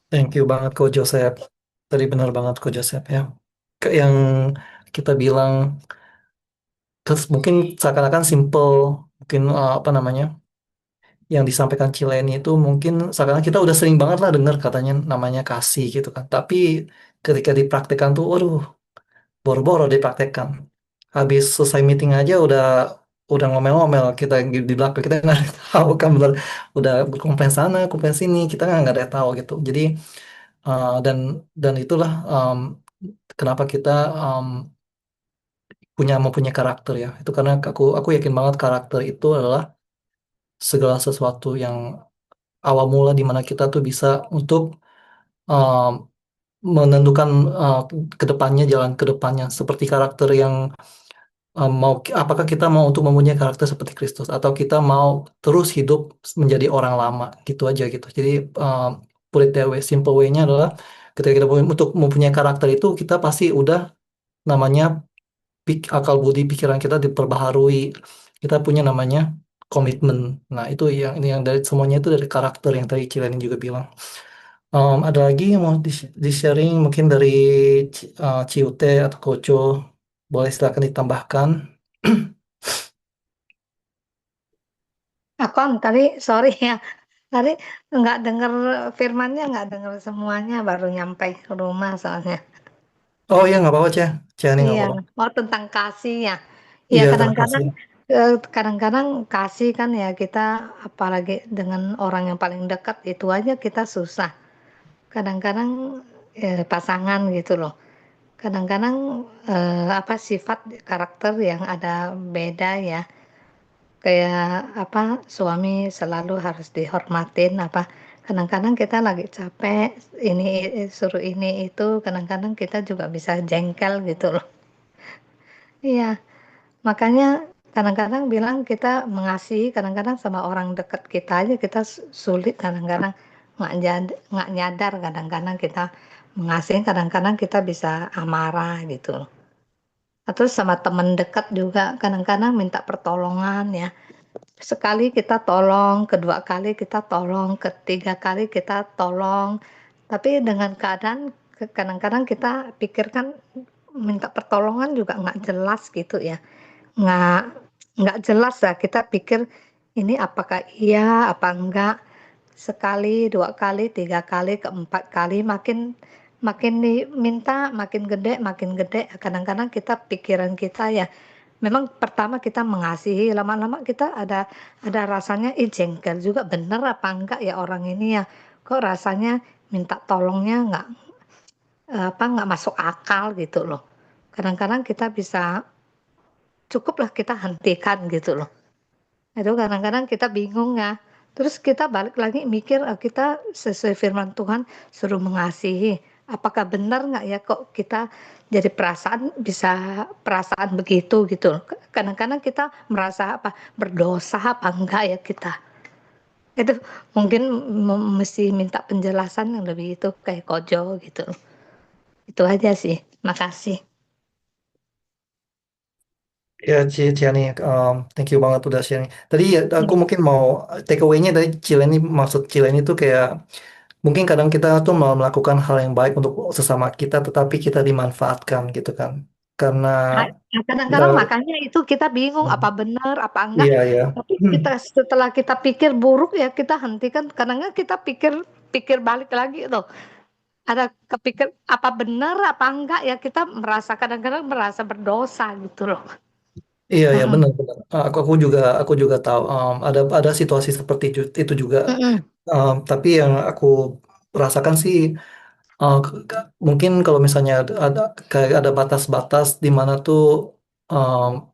Thank you banget Ko Joseph. Tadi benar banget Ko Joseph ya. Yang kita bilang, terus mungkin seakan-akan simple, mungkin apa namanya, yang disampaikan Cileni itu mungkin seakan kita udah sering banget lah dengar katanya namanya kasih gitu kan. Tapi ketika dipraktekkan tuh, waduh, boro-boro dipraktekkan. Habis selesai meeting aja udah ngomel-ngomel kita di belakang, kita nggak ada tahu kan bener, udah komplain sana komplain sini, kita nggak ada tahu gitu. Jadi dan itulah kenapa kita mempunyai karakter ya. Itu karena aku yakin banget karakter itu adalah segala sesuatu yang awal mula di mana kita tuh bisa untuk um, menentukan uh, jalan ke depannya, seperti karakter yang apakah kita mau untuk mempunyai karakter seperti Kristus atau kita mau terus hidup menjadi orang lama gitu aja gitu. Jadi put it that way, simple way-nya adalah ketika kita untuk mempunyai karakter itu kita pasti udah namanya akal budi pikiran kita diperbaharui. Kita punya namanya komitmen. Nah, itu yang dari semuanya itu dari karakter yang tadi Cileni juga bilang. Ada lagi yang mau di-sharing mungkin dari Ciute atau Koco, boleh silakan ditambahkan. Akon tadi sorry ya, tadi nggak denger firmannya, nggak denger semuanya, baru nyampe ke rumah soalnya. Oh iya nggak apa-apa Cia ini nggak Iya, apa-apa. oh tentang kasih ya. Iya, Iya terima kasih. kadang-kadang kasih kan ya, kita apalagi dengan orang yang paling dekat itu aja kita susah. Kadang-kadang pasangan gitu loh. Kadang-kadang apa sifat karakter yang ada beda ya. Kayak apa, suami selalu harus dihormatin apa. Kadang-kadang kita lagi capek, ini suruh ini itu, kadang-kadang kita juga bisa jengkel gitu loh. Iya, makanya kadang-kadang bilang kita mengasihi, kadang-kadang sama orang dekat kita aja kita sulit, kadang-kadang nggak nyadar, kadang-kadang kita mengasihi, kadang-kadang kita bisa amarah gitu loh. Atau sama teman dekat juga kadang-kadang minta pertolongan ya. Sekali kita tolong, kedua kali kita tolong, ketiga kali kita tolong. Tapi dengan keadaan kadang-kadang kita pikirkan minta pertolongan juga nggak jelas gitu ya. Nggak nggak jelas ya, kita pikir ini apakah iya, apa enggak. Sekali, dua kali, tiga kali, keempat kali makin makin diminta makin gede. Kadang-kadang kita pikiran kita ya, memang pertama kita mengasihi, lama-lama kita ada rasanya jengkel juga, bener apa enggak ya orang ini ya, kok rasanya minta tolongnya nggak masuk akal gitu loh. Kadang-kadang kita bisa cukuplah kita hentikan gitu loh. Itu kadang-kadang kita bingung ya. Terus kita balik lagi mikir, kita sesuai firman Tuhan suruh mengasihi. Apakah benar nggak ya kok kita jadi perasaan begitu gitu. Kadang-kadang kita merasa berdosa apa enggak ya kita. Itu mungkin mesti minta penjelasan yang lebih itu kayak Kojo gitu. Itu aja sih. Makasih. Ya Ciani, thank you banget udah sharing. Tadi ya, aku mungkin mau take away-nya dari Cileni, maksud Cileni itu kayak mungkin kadang kita tuh mau melakukan hal yang baik untuk sesama kita, tetapi kita dimanfaatkan gitu kan. Karena Kadang-kadang makanya itu kita bingung apa benar apa enggak. iya ya. Tapi setelah kita pikir buruk ya kita hentikan. Kadang-kadang kita pikir balik lagi tuh. Ada kepikir apa benar apa enggak ya, kita kadang-kadang merasa berdosa gitu loh. Iya ya benar-benar. Aku juga tahu ada situasi seperti itu juga. Tapi yang aku rasakan sih mungkin kalau misalnya kayak ada batas-batas di mana tuh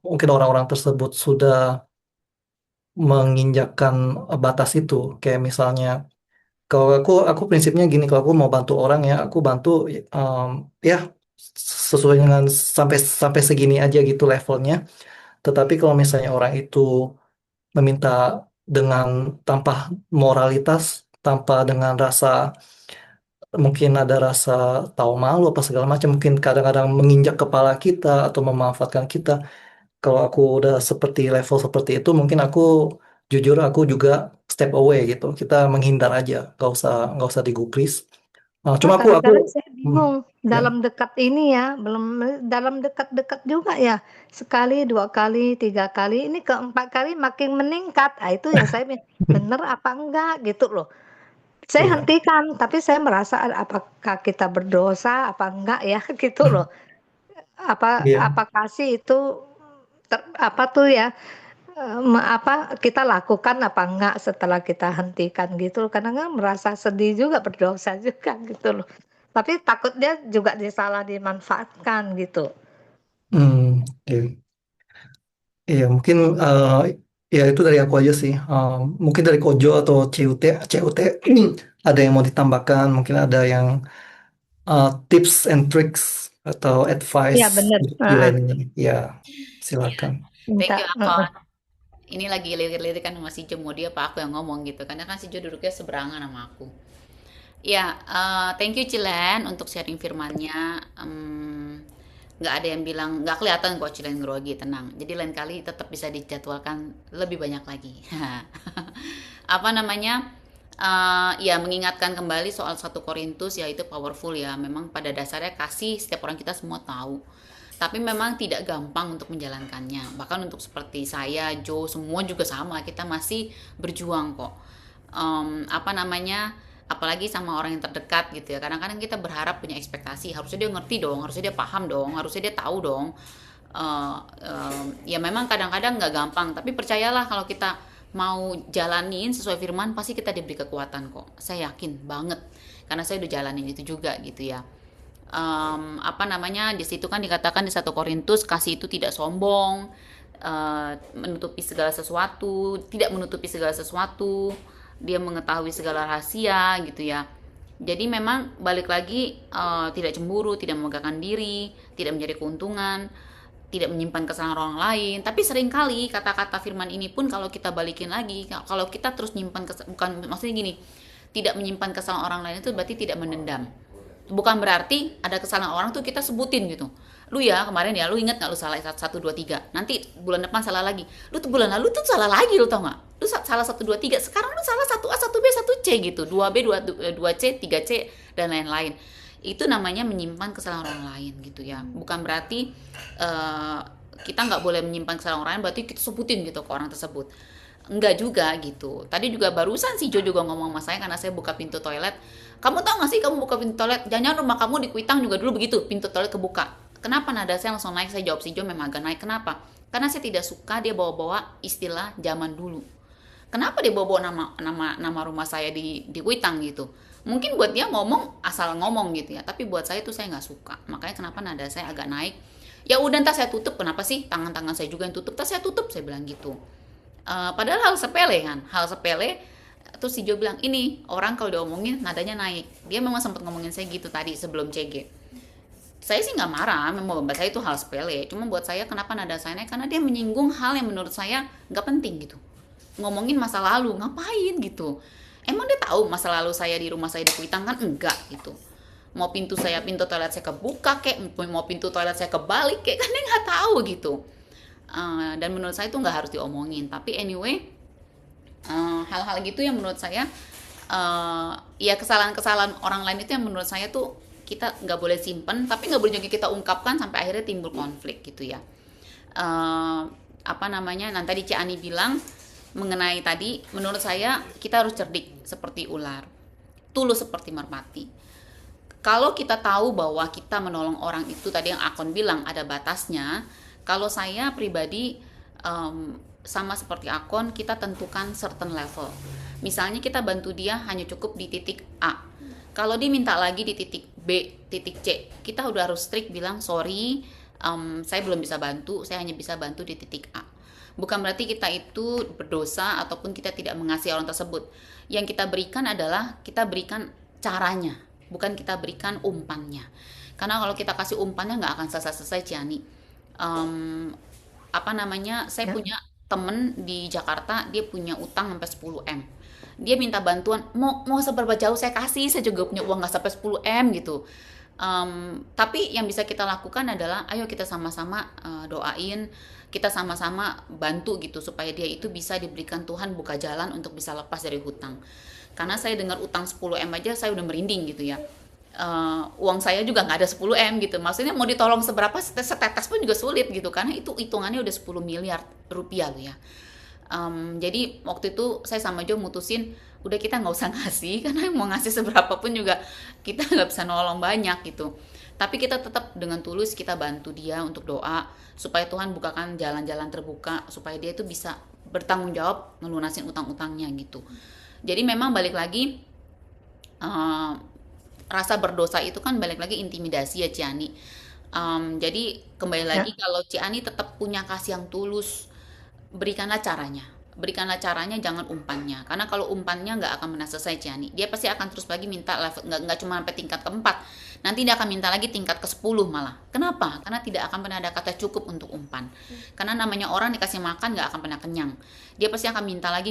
mungkin orang-orang tersebut sudah menginjakkan batas itu. Kayak misalnya kalau aku prinsipnya gini, kalau aku mau bantu orang ya aku bantu um, ya sesuai dengan sampai sampai segini aja gitu levelnya. Tetapi kalau misalnya orang itu meminta dengan tanpa moralitas, tanpa dengan rasa, mungkin ada rasa tahu malu apa segala macam, mungkin kadang-kadang menginjak kepala kita atau memanfaatkan kita. Kalau aku udah seperti level seperti itu, mungkin aku jujur aku juga step away gitu. Kita menghindar aja, nggak usah digubris. Cuma Nah, aku kadang-kadang saya hmm, bingung ya. dalam dekat ini ya, belum dalam dekat-dekat juga ya. Sekali, 2 kali, 3 kali, ini keempat kali makin meningkat. Ah, itu yang saya bener apa enggak gitu loh. Saya Iya, hentikan, tapi saya merasa apakah kita berdosa apa enggak ya gitu loh. iya. Apakah sih itu apa tuh ya, apa kita lakukan apa enggak setelah kita hentikan gitu loh. Kadang kan merasa sedih juga, berdosa juga gitu loh. Tapi takut dia juga disalah dimanfaatkan gitu. Iya. Iya, mungkin ya itu dari aku aja sih. Mungkin dari Kojo atau CUT ada yang mau ditambahkan, mungkin ada yang tips and tricks atau advice Iya bener, untuk heeh, Jilen ini. Ya, silakan. Thank minta you heeh. Akon. Ini lagi lirik-lirik kan sama si Jo, mau dia apa aku yang ngomong gitu. Karena kan si Jo duduknya seberangan sama aku. Ya, thank you Cilen untuk sharing firmannya. Nggak ada yang bilang, nggak kelihatan kok Cilen grogi, tenang. Jadi lain kali tetap bisa dijadwalkan lebih banyak lagi. Apa namanya? Ya mengingatkan kembali soal 1 Korintus, yaitu powerful ya. Memang pada dasarnya kasih setiap orang kita semua tahu. Tapi memang tidak gampang untuk menjalankannya. Bahkan untuk seperti saya, Joe, semua juga sama. Kita masih berjuang kok. Apa namanya? Apalagi sama orang yang terdekat gitu ya. Kadang-kadang kita berharap punya ekspektasi. Harusnya dia ngerti dong, harusnya dia paham dong, harusnya dia tahu dong. Ya memang kadang-kadang nggak gampang. Tapi percayalah kalau kita mau jalanin sesuai firman, pasti kita diberi kekuatan kok. Saya yakin banget. Karena saya udah jalanin itu juga gitu ya. Apa namanya, di situ kan dikatakan di 1 Korintus, kasih itu tidak sombong, menutupi segala sesuatu, tidak menutupi segala sesuatu, dia mengetahui segala rahasia gitu ya. Jadi memang balik lagi, tidak cemburu, tidak memegahkan diri, tidak mencari keuntungan, tidak menyimpan kesalahan orang lain. Tapi seringkali kata-kata firman ini pun kalau kita balikin lagi, kalau kita terus nyimpan bukan maksudnya gini, tidak menyimpan kesalahan orang lain itu berarti tidak mendendam. Bukan berarti ada kesalahan orang tuh kita sebutin gitu. Lu ya kemarin ya, lu inget gak lu salah 1, 2, 3, nanti bulan depan salah lagi. Lu tuh bulan lalu tuh salah lagi, lu tau gak? Lu salah 1, 2, 3, sekarang lu salah 1A, 1B, 1C gitu, 2B, 2C, 3C, dan lain-lain. Itu namanya menyimpan kesalahan orang lain gitu ya. Bukan berarti kita nggak boleh menyimpan kesalahan orang lain, berarti kita sebutin gitu ke orang tersebut. Enggak juga gitu. Tadi juga barusan si Jo juga ngomong sama saya karena saya buka pintu toilet. Kamu tahu gak sih kamu buka pintu toilet? Jangan rumah kamu di Kuitang juga dulu begitu, pintu toilet kebuka. Kenapa nada saya langsung naik? Saya jawab si Jo memang agak naik. Kenapa? Karena saya tidak suka dia bawa-bawa istilah zaman dulu. Kenapa dia bawa-bawa nama rumah saya di Kuitang gitu? Mungkin buat dia ngomong asal ngomong gitu ya, tapi buat saya itu saya nggak suka. Makanya kenapa nada saya agak naik? Ya udah ntar saya tutup. Kenapa sih tangan-tangan saya juga yang tutup? Ntar saya tutup, saya bilang gitu. Padahal hal sepele kan, hal sepele. Terus si Jo bilang, ini orang kalau diomongin nadanya naik. Dia memang sempat ngomongin saya gitu tadi sebelum CG. Saya sih nggak marah, memang buat saya itu hal sepele. Cuma buat saya kenapa nada saya naik? Karena dia menyinggung hal yang menurut saya nggak penting gitu. Ngomongin masa lalu, ngapain gitu? Emang dia tahu masa lalu saya di rumah saya di Kuitang kan? Enggak gitu. Mau pintu toilet saya kebuka kek, mau pintu toilet saya kebalik kek, kan dia nggak tahu gitu. Dan menurut saya itu nggak harus diomongin. Tapi anyway, hal-hal gitu yang menurut saya ya kesalahan-kesalahan orang lain itu yang menurut saya tuh kita nggak boleh simpen, tapi nggak boleh juga kita ungkapkan sampai akhirnya timbul konflik gitu ya. Apa namanya, nanti tadi Ciani bilang mengenai tadi, menurut saya kita harus cerdik seperti ular, tulus seperti merpati. Kalau kita tahu bahwa kita menolong orang itu tadi yang Akon bilang ada batasnya, kalau saya pribadi sama seperti Akon, kita tentukan certain level. Misalnya kita bantu dia hanya cukup di titik A. Kalau dia minta lagi di titik B, titik C, kita udah harus strict bilang sorry, saya belum bisa bantu, saya hanya bisa bantu di titik A. Bukan berarti kita itu berdosa ataupun kita tidak mengasihi orang tersebut. Yang kita berikan adalah kita berikan caranya, bukan kita berikan umpannya. Karena kalau kita kasih umpannya nggak akan selesai-selesai, Ciani. Apa namanya, saya punya temen di Jakarta, dia punya utang sampai 10 M. Dia minta bantuan, mau seberapa jauh saya kasih, saya juga punya uang nggak sampai 10 M gitu. Tapi yang bisa kita lakukan adalah ayo kita sama-sama doain, kita sama-sama bantu gitu supaya dia itu bisa diberikan Tuhan buka jalan untuk bisa lepas dari hutang. Karena saya dengar utang 10 M aja saya udah merinding gitu ya. Uang saya juga nggak ada 10 M gitu. Maksudnya mau ditolong seberapa setetes pun juga sulit gitu, karena itu hitungannya udah 10 miliar rupiah loh ya. Jadi waktu itu saya sama Jo mutusin udah kita nggak usah ngasih, karena mau ngasih seberapa pun juga kita nggak bisa nolong banyak gitu. Tapi kita tetap dengan tulus kita bantu dia untuk doa supaya Tuhan bukakan jalan-jalan terbuka supaya dia itu bisa bertanggung jawab melunasin utang-utangnya gitu. Jadi memang balik lagi rasa berdosa itu kan balik lagi intimidasi ya Ciani. Jadi kembali lagi kalau Ciani tetap punya kasih yang tulus, berikanlah caranya. Berikanlah caranya, jangan umpannya. Karena kalau umpannya nggak akan pernah selesai Ciani. Dia pasti akan terus lagi minta level, nggak cuma sampai tingkat ke-4. Nanti dia akan minta lagi tingkat ke-10 malah. Kenapa? Karena tidak akan pernah ada kata cukup untuk umpan. Karena namanya orang dikasih makan nggak akan pernah kenyang. Dia pasti akan minta lagi.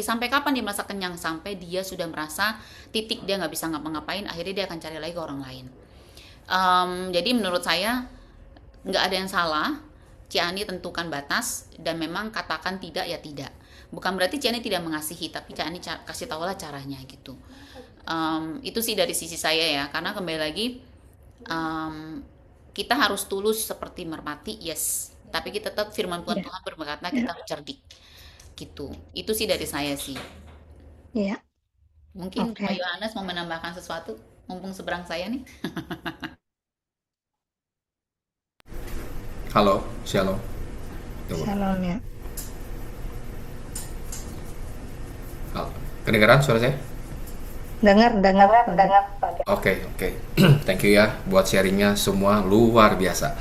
Sampai kapan dia merasa kenyang? Sampai dia sudah merasa titik dia nggak bisa ngapa-ngapain. Akhirnya dia akan cari lagi ke orang lain. Jadi menurut saya nggak ada yang salah. Ciani tentukan batas dan memang katakan tidak ya tidak. Bukan berarti Ciani tidak mengasihi, tapi Ciani kasih tahulah caranya gitu. Itu sih dari sisi saya ya, karena kembali lagi kita harus tulus seperti merpati, yes. Tapi kita tetap firman Tuhan berkata kita harus cerdik gitu. Itu sih dari saya sih. Iya. Mungkin Pak Yohanes mau menambahkan sesuatu, mumpung seberang saya nih. Halo, shalom. Shalom ya. Halo. Kedengaran suara saya? Dengar. Oke. Thank you ya buat sharingnya semua, luar biasa.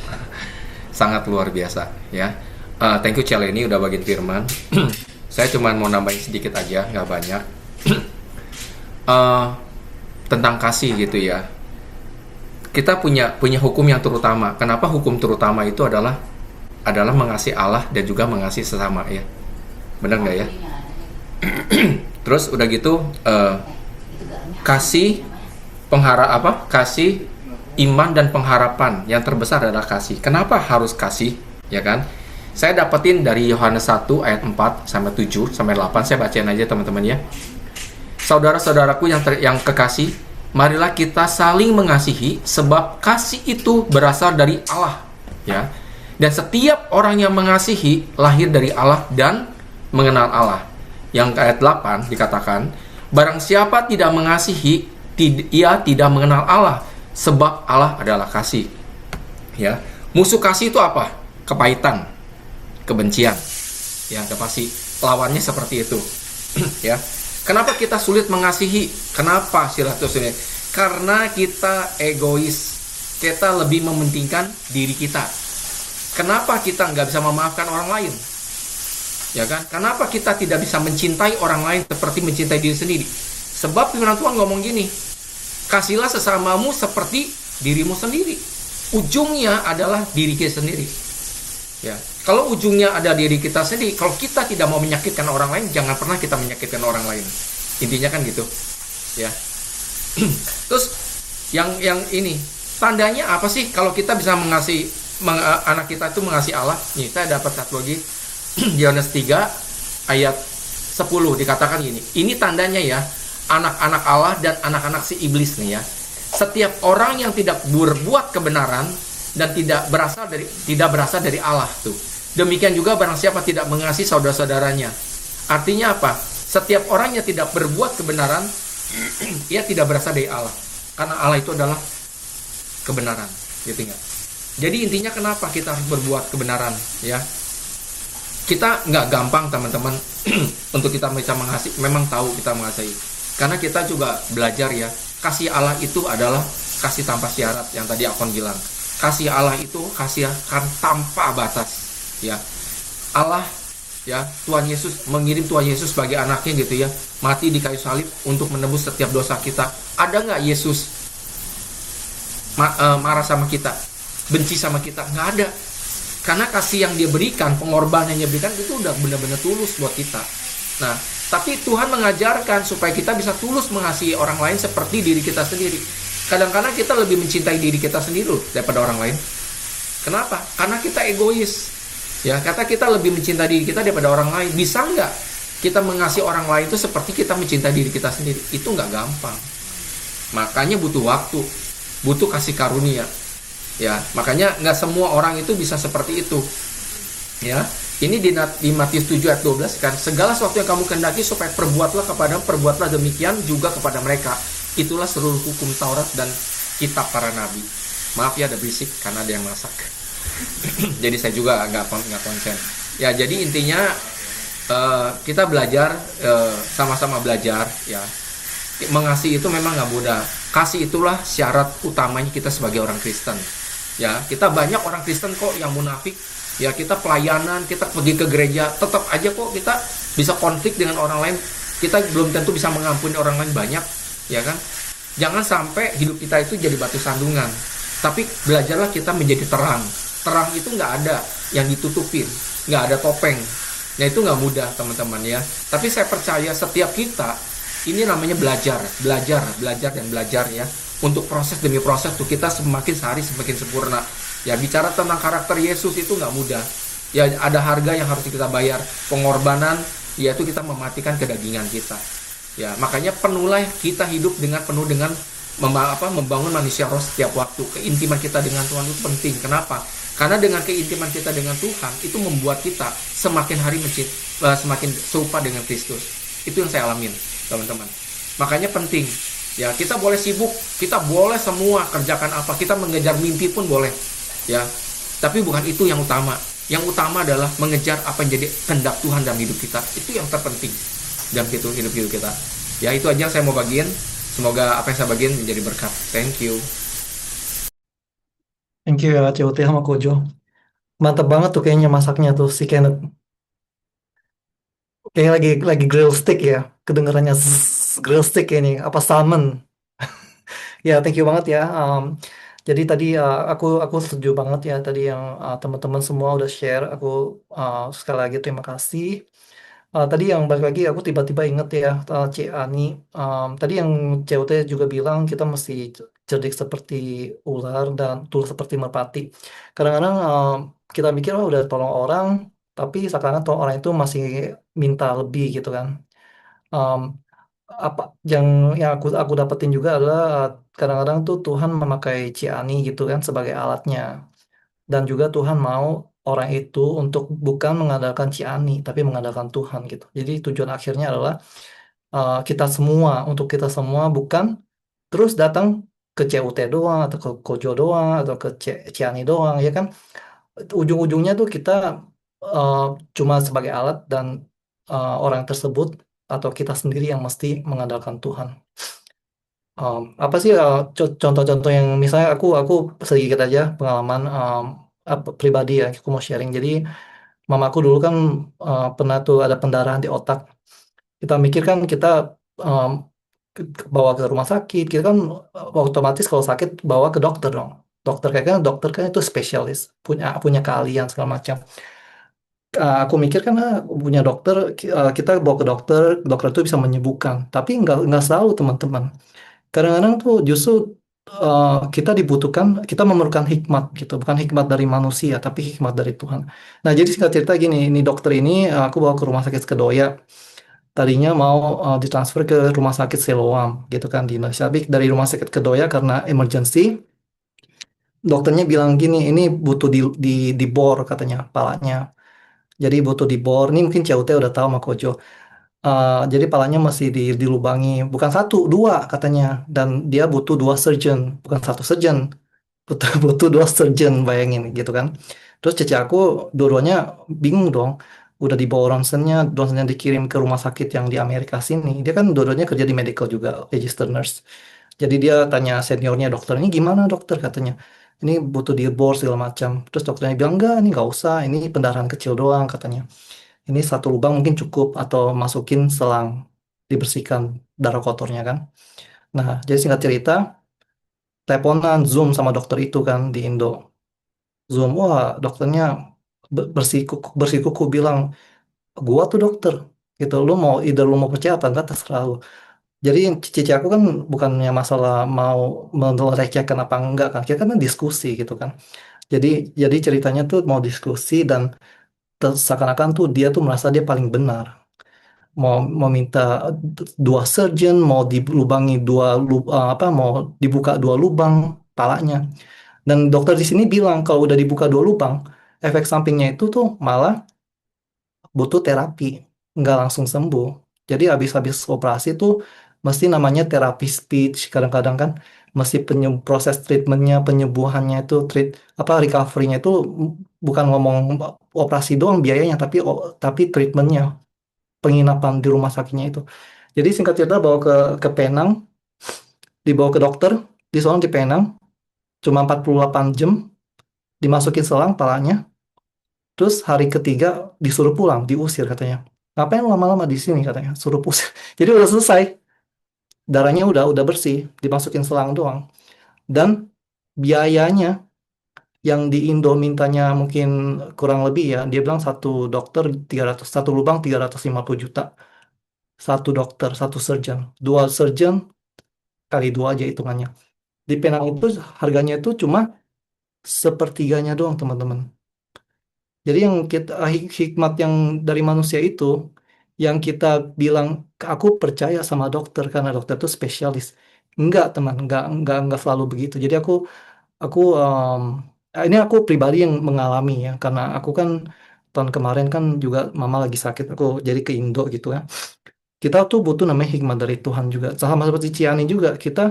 Sangat luar biasa ya. Thank you Cialeni udah bagiin firman. Saya cuma mau nambahin sedikit aja, nggak banyak. Tentang kasih gitu ya. Kita punya hukum yang terutama. Kenapa hukum terutama itu adalah mengasihi Allah dan juga mengasihi sesama ya. Benar nggak ya? Terus udah gitu kasih kasih iman dan pengharapan yang terbesar adalah kasih. Kenapa harus kasih? Ya kan? Saya dapetin dari Yohanes 1 ayat 4 sampai 7 sampai 8. Saya bacain aja teman-teman ya. Saudara-saudaraku yang kekasih, marilah kita saling mengasihi sebab kasih itu berasal dari Allah ya. Dan setiap orang yang mengasihi lahir dari Allah dan mengenal Allah. Yang ayat 8 dikatakan, barang siapa tidak mengasihi, ia tidak mengenal Allah sebab Allah adalah kasih. Ya. Musuh kasih itu apa? Kepahitan, kebencian. Ya, udah pasti lawannya seperti itu. Ya. Kenapa kita sulit mengasihi? Kenapa sulit? Karena kita egois. Kita lebih mementingkan diri kita. Kenapa kita nggak bisa memaafkan orang lain? Ya kan? Kenapa kita tidak bisa mencintai orang lain seperti mencintai diri sendiri? Sebab firman Tuhan ngomong gini, kasihlah sesamamu seperti dirimu sendiri. Ujungnya adalah diri kita sendiri. Ya, kalau ujungnya ada diri kita sendiri, kalau kita tidak mau menyakitkan orang lain, jangan pernah kita menyakitkan orang lain. Intinya kan gitu, ya. Terus yang ini tandanya apa sih kalau kita bisa mengasihi anak kita itu mengasihi Allah? Nih, saya dapat satu lagi. Yohanes 3 ayat 10 dikatakan gini. Ini tandanya ya, anak-anak Allah dan anak-anak si iblis nih ya. Setiap orang yang tidak berbuat kebenaran dan tidak berasal dari Allah tuh. Demikian juga barang siapa tidak mengasihi saudara-saudaranya. Artinya apa? Setiap orang yang tidak berbuat kebenaran, ia tidak berasal dari Allah. Karena Allah itu adalah kebenaran, gitu nggak? Jadi intinya kenapa kita harus berbuat kebenaran, ya? Kita nggak gampang teman-teman untuk kita bisa mengasihi. Memang tahu kita mengasihi. Karena kita juga belajar ya, kasih Allah itu adalah kasih tanpa syarat yang tadi Akon bilang. Kasih Allah itu kasih tanpa batas, ya. Allah, ya, Tuhan Yesus mengirim Tuhan Yesus sebagai anaknya gitu ya, mati di kayu salib untuk menebus setiap dosa kita. Ada nggak Yesus marah sama kita, benci sama kita? Nggak ada. Karena kasih yang dia berikan, pengorbanan yang dia berikan itu udah benar-benar tulus buat kita. Nah, tapi Tuhan mengajarkan supaya kita bisa tulus mengasihi orang lain seperti diri kita sendiri. Kadang-kadang kita lebih mencintai diri kita sendiri loh daripada orang lain. Kenapa? Karena kita egois. Ya, kata kita lebih mencintai diri kita daripada orang lain. Bisa nggak kita mengasihi orang lain itu seperti kita mencintai diri kita sendiri? Itu nggak gampang. Makanya butuh waktu, butuh kasih karunia. Ya, makanya nggak semua orang itu bisa seperti itu. Ya, ini di Matius 7 ayat 12 kan, segala sesuatu yang kamu kehendaki supaya perbuatlah demikian juga kepada mereka. Itulah seluruh hukum Taurat dan kitab para nabi. Maaf ya ada berisik karena ada yang masak. Jadi saya juga nggak konsen. Ya, jadi intinya kita belajar, sama-sama belajar ya. Mengasihi itu memang nggak mudah. Kasih itulah syarat utamanya kita sebagai orang Kristen. Ya, kita banyak orang Kristen kok yang munafik. Ya, kita pelayanan, kita pergi ke gereja, tetap aja kok kita bisa konflik dengan orang lain. Kita belum tentu bisa mengampuni orang lain banyak, ya kan? Jangan sampai hidup kita itu jadi batu sandungan. Tapi belajarlah kita menjadi terang. Terang itu nggak ada yang ditutupin, nggak ada topeng. Nah, itu nggak mudah teman-teman ya. Tapi saya percaya setiap kita ini namanya belajar dan belajar ya. Untuk proses demi proses tuh kita semakin sehari semakin sempurna. Ya, bicara tentang karakter Yesus itu nggak mudah. Ya, ada harga yang harus kita bayar, pengorbanan, yaitu kita mematikan kedagingan kita. Ya, makanya penuhlah kita hidup penuh dengan membangun manusia roh setiap waktu. Keintiman kita dengan Tuhan itu penting. Kenapa? Karena dengan keintiman kita dengan Tuhan itu membuat kita semakin hari semakin serupa dengan Kristus. Itu yang saya alamin, teman-teman. Makanya penting. Ya, kita boleh sibuk, kita boleh semua kerjakan apa, kita mengejar mimpi pun boleh. Ya, tapi bukan itu yang utama. Yang utama adalah mengejar apa yang jadi kehendak Tuhan dalam hidup kita. Itu yang terpenting dalam hidup kita. Ya, itu aja yang saya mau bagiin. Semoga apa yang saya bagiin menjadi berkat. Thank you. Thank you ya COT sama Kojo. Mantap banget tuh kayaknya masaknya tuh si Kenneth. Kayaknya lagi grill stick ya. Kedengarannya grill stick ini apa salmon. Ya, thank you banget ya. Jadi tadi aku setuju banget ya tadi yang teman-teman semua udah share. Aku sekali lagi terima kasih. Tadi yang balik lagi aku tiba-tiba inget ya C. Ani. Tadi yang COT juga bilang kita mesti cerdik seperti ular dan tulus seperti merpati. Kadang-kadang kita mikir udah tolong orang, tapi sekarang tolong orang itu masih minta lebih gitu kan. Apa yang aku dapetin juga adalah kadang-kadang tuh Tuhan memakai Ciani gitu kan sebagai alatnya, dan juga Tuhan mau orang itu untuk bukan mengandalkan Ciani tapi mengandalkan Tuhan gitu. Jadi tujuan akhirnya adalah kita semua bukan terus datang ke CUT doang atau ke Kojo doang atau ke Ciani doang ya kan. Ujung-ujungnya tuh kita cuma sebagai alat dan orang tersebut atau kita sendiri yang mesti mengandalkan Tuhan. Apa sih contoh-contoh yang misalnya aku sedikit aja pengalaman pribadi ya, aku mau sharing. Jadi mamaku dulu kan pernah tuh ada pendarahan di otak. Kita mikir kan kita bawa ke rumah sakit, kita kan otomatis kalau sakit bawa ke dokter dong. Dokter dokter kan itu spesialis, punya keahlian segala macam. Aku mikir kan punya dokter, kita bawa ke dokter itu bisa menyembuhkan. Tapi nggak selalu teman-teman. Kadang-kadang tuh justru kita memerlukan hikmat gitu, bukan hikmat dari manusia, tapi hikmat dari Tuhan. Nah, jadi singkat cerita gini, ini dokter ini aku bawa ke rumah sakit Kedoya. Tadinya mau ditransfer ke rumah sakit Siloam gitu kan di Indonesia. Tapi dari rumah sakit Kedoya karena emergency, dokternya bilang gini, ini butuh dibor katanya palanya. Jadi butuh dibor. Ini mungkin CUT udah tahu sama Kojo. Jadi palanya masih dilubangi, bukan satu, dua katanya, dan dia butuh 2 surgeon, bukan 1 surgeon, butuh 2 surgeon, bayangin gitu kan. Terus cici aku dua-duanya bingung dong, udah dibawa ronsennya dikirim ke rumah sakit yang di Amerika sini. Dia kan dua-duanya kerja di medical juga, register nurse. Jadi dia tanya seniornya, dokter ini gimana dokter katanya, ini butuh dibor segala macam. Terus dokternya bilang enggak, ini nggak usah, ini pendarahan kecil doang katanya. Ini 1 lubang mungkin cukup atau masukin selang dibersihkan darah kotornya kan. Nah, jadi singkat cerita, teleponan Zoom sama dokter itu kan di Indo. Zoom, wah dokternya bersikukuh bersikukuh bilang, gua tuh dokter gitu, lu mau either lu mau percaya apa enggak terserah lu. Jadi yang cici aku kan bukannya masalah mau melecehkan apa enggak kan, kita kan diskusi gitu kan. Jadi jadi ceritanya tuh mau diskusi dan seakan-akan tuh dia tuh merasa dia paling benar. Mau minta dua surgeon, mau dilubangi apa, mau dibuka dua lubang palanya. Dan dokter di sini bilang kalau udah dibuka dua lubang, efek sampingnya itu tuh malah butuh terapi, nggak langsung sembuh. Jadi habis-habis operasi tuh mesti namanya terapi speech, kadang-kadang kan mesti proses treatmentnya, penyembuhannya itu apa recovery-nya itu bukan ngomong operasi doang biayanya, tapi treatmentnya, penginapan di rumah sakitnya itu. Jadi singkat cerita bawa ke Penang, dibawa ke dokter, di sana di Penang, cuma 48 jam, dimasukin selang palanya, terus hari ketiga disuruh pulang, diusir katanya. Ngapain lama-lama di sini katanya, suruh pusing. Jadi udah selesai, darahnya udah bersih, dimasukin selang doang. Dan biayanya yang di Indo mintanya mungkin kurang lebih ya, dia bilang satu dokter 300, satu lubang 350 juta. Satu dokter, satu surgeon. Dua surgeon kali dua aja hitungannya. Di Penang itu harganya itu cuma sepertiganya doang teman-teman. Jadi yang kita hikmat yang dari manusia itu, yang kita bilang aku percaya sama dokter karena dokter itu spesialis. Enggak teman, enggak selalu begitu. Jadi aku ini aku pribadi yang mengalami ya, karena aku kan tahun kemarin kan juga mama lagi sakit, aku jadi ke Indo gitu ya. Kita tuh butuh namanya hikmat dari Tuhan juga. Sama seperti Ciani juga, kita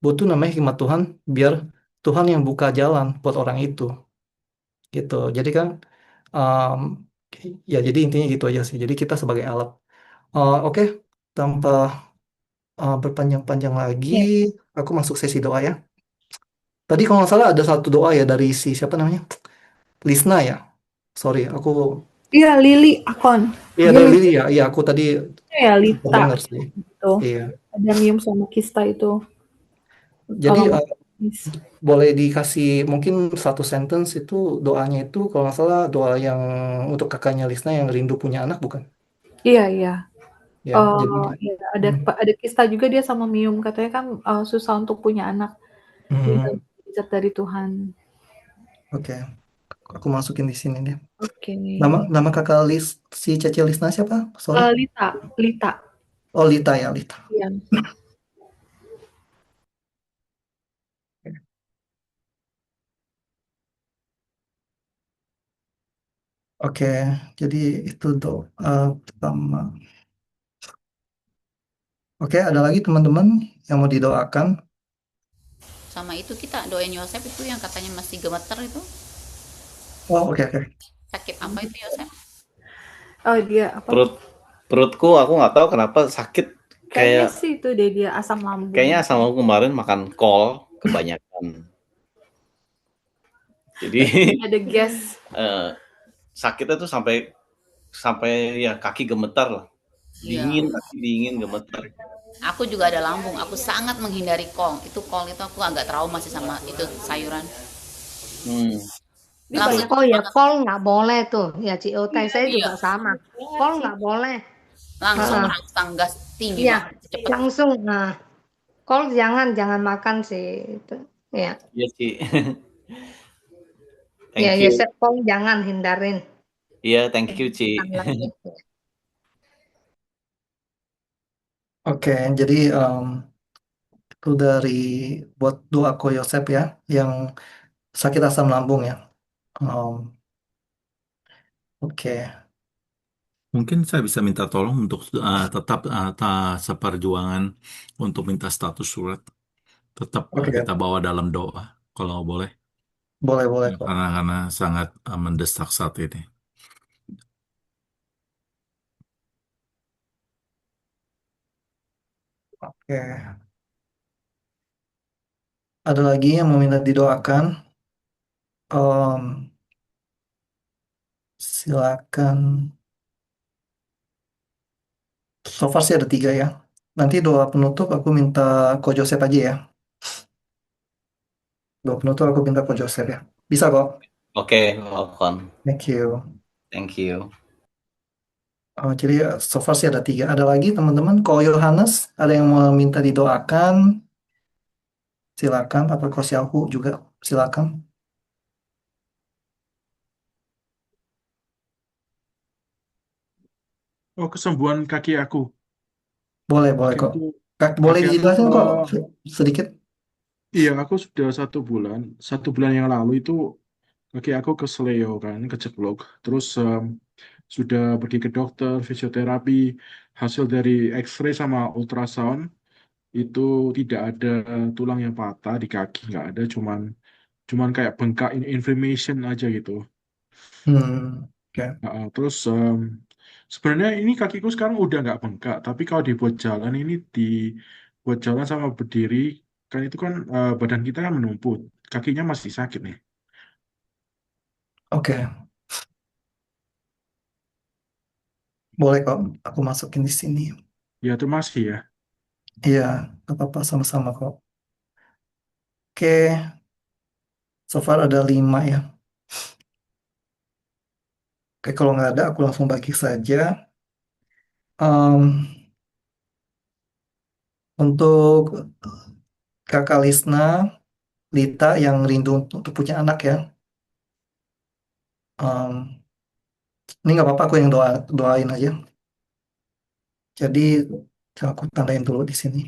butuh namanya hikmat Tuhan biar Tuhan yang buka jalan buat orang itu gitu. Jadi kan um, ya jadi intinya gitu aja sih. Jadi kita sebagai alat. Oke, tanpa berpanjang-panjang lagi, Ya, aku masuk sesi doa ya. Tadi kalau nggak salah ada satu doa ya dari si siapa namanya? Lisna ya. Sorry, aku iya Lili Akon. iya Dia dari Lili minta ya. Iya, aku tadi ya sempat Lita dengar sih. gitu. Iya. Ada Mium sama Kista itu. Jadi Kalau nggak miss. boleh dikasih mungkin satu sentence itu doanya itu kalau nggak salah doa yang untuk kakaknya Lisna yang rindu punya anak bukan? Iya iya. Ya, jadi Ya, hmm, ada Kista juga dia sama Mium katanya kan susah untuk punya anak. Minta hmm, mujizat dari Tuhan. oke. Aku masukin di sini deh. Oke. Nama kakak si Cece Lisna siapa? Sorry. Lita, Lita. Oh, Lita ya, Lita. Iya. Oke, jadi itu doa pertama. Oke, ada lagi teman-teman yang mau didoakan? Sama itu kita doain Yosef itu yang katanya masih gemeter itu. Oh, oke, oke. Sakit apa itu Yosef? Oh dia apa? Perutku aku nggak tahu kenapa sakit, Kayaknya kayak sih itu deh dia asam lambung. kayaknya sama aku kemarin makan kol kebanyakan. Jadi Ada gas. sakitnya tuh sampai sampai ya kaki gemetar lah. Iya. Kaki dingin gemetar. Aku juga ada lambung. Aku sangat menghindari kol. Kol itu aku agak trauma sih sama itu sayuran. Hmm. Langsung Oh ya, kol nggak boleh tuh. Ya, Ciotai saya iya. juga sama. Kol nggak boleh. Langsung Heeh. rangsang gas tinggi Iya, banget. Cepet. langsung. Nah, kol jangan makan sih. Itu. Ya, Iya sih. ya, Thank you. kol jangan hindarin. Iya, thank you, Ci. Makan lagi. Oke, jadi itu dari buat doa Ko Yosef ya, yang sakit asam lambung ya. Oke, Mungkin saya bisa minta tolong untuk tetap seperjuangan untuk minta status surat. Tetap kita oke, bawa dalam doa, kalau boleh. boleh kok. Karena sangat mendesak saat ini. Oke, ada lagi yang mau minta didoakan? Em, Silakan. So far sih ada tiga ya. Nanti doa penutup aku minta Ko Joseph aja ya. Doa penutup aku minta Ko Joseph ya. Bisa kok? Oke, welcome. Thank you. Thank you. Jadi so far sih ada 3. Ada lagi teman-teman? Ko Yohanes, ada yang mau minta didoakan? Silakan. Atau Ko Xiaohu juga, silakan. Oh, kesembuhan kaki aku. Boleh Kaki kok. aku, Boleh kaki aku dijelasin kok sedikit? iya, aku sudah 1 bulan. 1 bulan yang lalu itu kaki aku kesleo kan, kecekluk. Terus sudah pergi ke dokter, fisioterapi. Hasil dari X-ray sama ultrasound itu tidak ada tulang yang patah di kaki, nggak ada. Cuman kayak bengkak, inflammation aja gitu. Oke. Terus sebenarnya ini kakiku sekarang udah nggak bengkak, tapi kalau dibuat jalan ini dibuat jalan sama berdiri kan itu kan badan kita kan menumpuk, kakinya masih sakit nih. Oke. Boleh kok, aku masukin di sini. Ya terima kasih ya. Iya, nggak apa-apa, sama-sama kok. Oke, so far ada 5 ya. Oke, kalau nggak ada, aku langsung bagi saja. Em, untuk Kakak Lisna, Lita yang rindu untuk punya anak ya. Em, ini nggak apa-apa, aku yang doain aja. Jadi, aku tandain dulu di sini.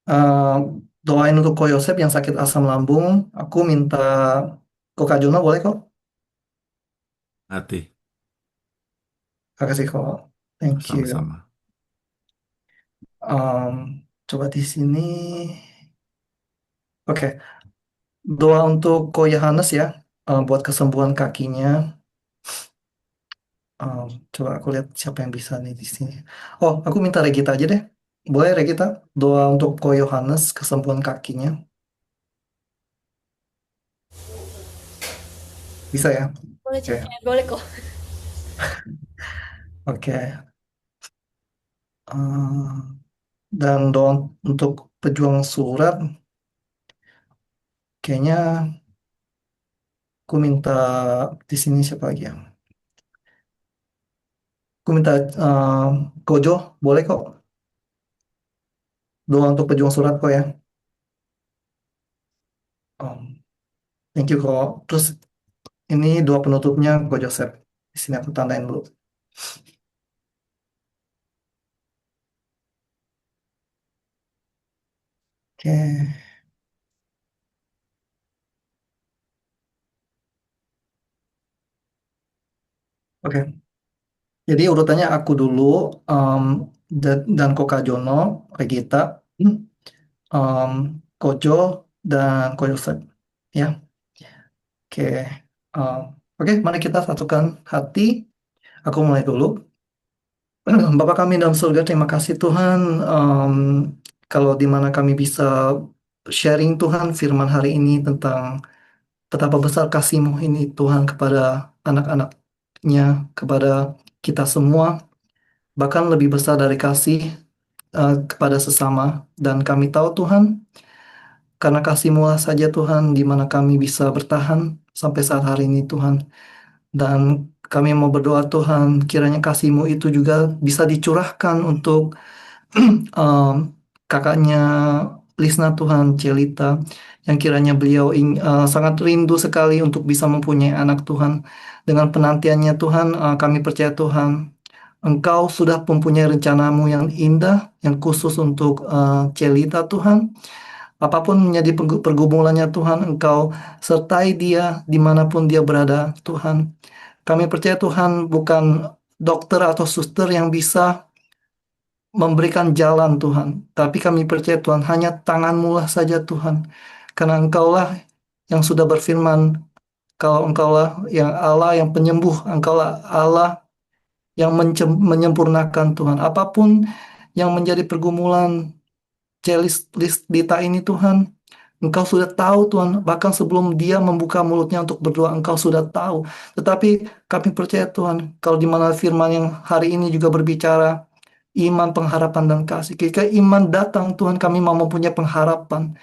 Em, doain untuk Ko Yosep yang sakit asam lambung. Aku minta Ko Kak Jono, boleh kok? Hati, Makasih kok. Thank you. sama-sama. Coba di sini. Oke, doa untuk Ko Yohanes ya, buat kesembuhan kakinya. Coba aku lihat siapa yang bisa nih di sini. Oh, aku minta Regita aja deh. Boleh Regita? Doa untuk Ko Yohanes kesembuhan kakinya. Bisa ya? Boleh Oke. boleh kok. Oke. Dan doa untuk pejuang surat, kayaknya aku minta di sini siapa lagi ya? Aku minta Kojo, boleh kok. Doa untuk pejuang surat kok ya. Um, Thank you kok. Terus ini doa penutupnya kok Joseph. Di sini aku tandain dulu. Oke. Oke. Jadi urutannya aku dulu, um, dan Koka Jono, Regita, um, Kojo, dan Ko Joseph. Ya. Oke. Um, Oke, mari kita satukan hati. Aku mulai dulu. Bapak kami dalam surga, terima kasih Tuhan. Kalau di mana kami bisa sharing Tuhan firman hari ini tentang betapa besar kasih-Mu ini Tuhan kepada anak-anaknya, kepada kita semua, bahkan lebih besar dari kasih kepada sesama. Dan kami tahu Tuhan, karena kasih-Mu lah saja Tuhan, di mana kami bisa bertahan sampai saat hari ini Tuhan. Dan kami mau berdoa Tuhan, kiranya kasih-Mu itu juga bisa dicurahkan untuk um, kakaknya Lisna Tuhan, Celita, yang kiranya beliau sangat rindu sekali untuk bisa mempunyai anak Tuhan. Dengan penantiannya Tuhan, kami percaya Tuhan, Engkau sudah mempunyai rencanamu yang indah, yang khusus untuk Celita Tuhan. Apapun menjadi pergumulannya Tuhan, Engkau sertai dia dimanapun dia berada Tuhan. Kami percaya Tuhan bukan dokter atau suster yang bisa memberikan jalan Tuhan. Tapi kami percaya Tuhan, hanya tangan-Mu lah saja Tuhan. Karena Engkaulah yang sudah berfirman, kalau Engkaulah yang Allah yang penyembuh, Engkaulah Allah yang menyempurnakan Tuhan. Apapun yang menjadi pergumulan Dita ini Tuhan, Engkau sudah tahu Tuhan, bahkan sebelum dia membuka mulutnya untuk berdoa, Engkau sudah tahu. Tetapi kami percaya Tuhan, kalau di mana firman yang hari ini juga berbicara, iman, pengharapan, dan kasih. Ketika iman datang, Tuhan, kami mau mempunyai pengharapan.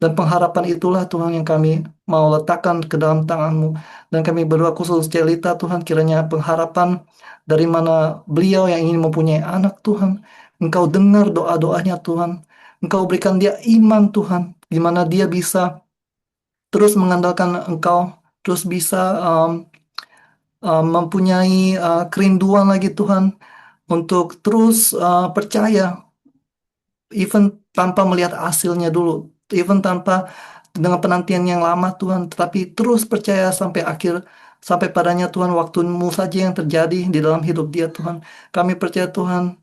Dan pengharapan itulah Tuhan yang kami mau letakkan ke dalam tangan-Mu. Dan kami berdoa khusus Celita Tuhan, kiranya pengharapan dari mana beliau yang ingin mempunyai anak Tuhan, Engkau dengar doa-doanya Tuhan. Engkau berikan dia iman Tuhan, di mana dia bisa terus mengandalkan Engkau, terus bisa mempunyai kerinduan lagi Tuhan untuk terus percaya, even tanpa melihat hasilnya dulu, even tanpa dengan penantian yang lama Tuhan, tetapi terus percaya sampai akhir, sampai padanya Tuhan, waktu-Mu saja yang terjadi di dalam hidup dia Tuhan. Kami percaya Tuhan,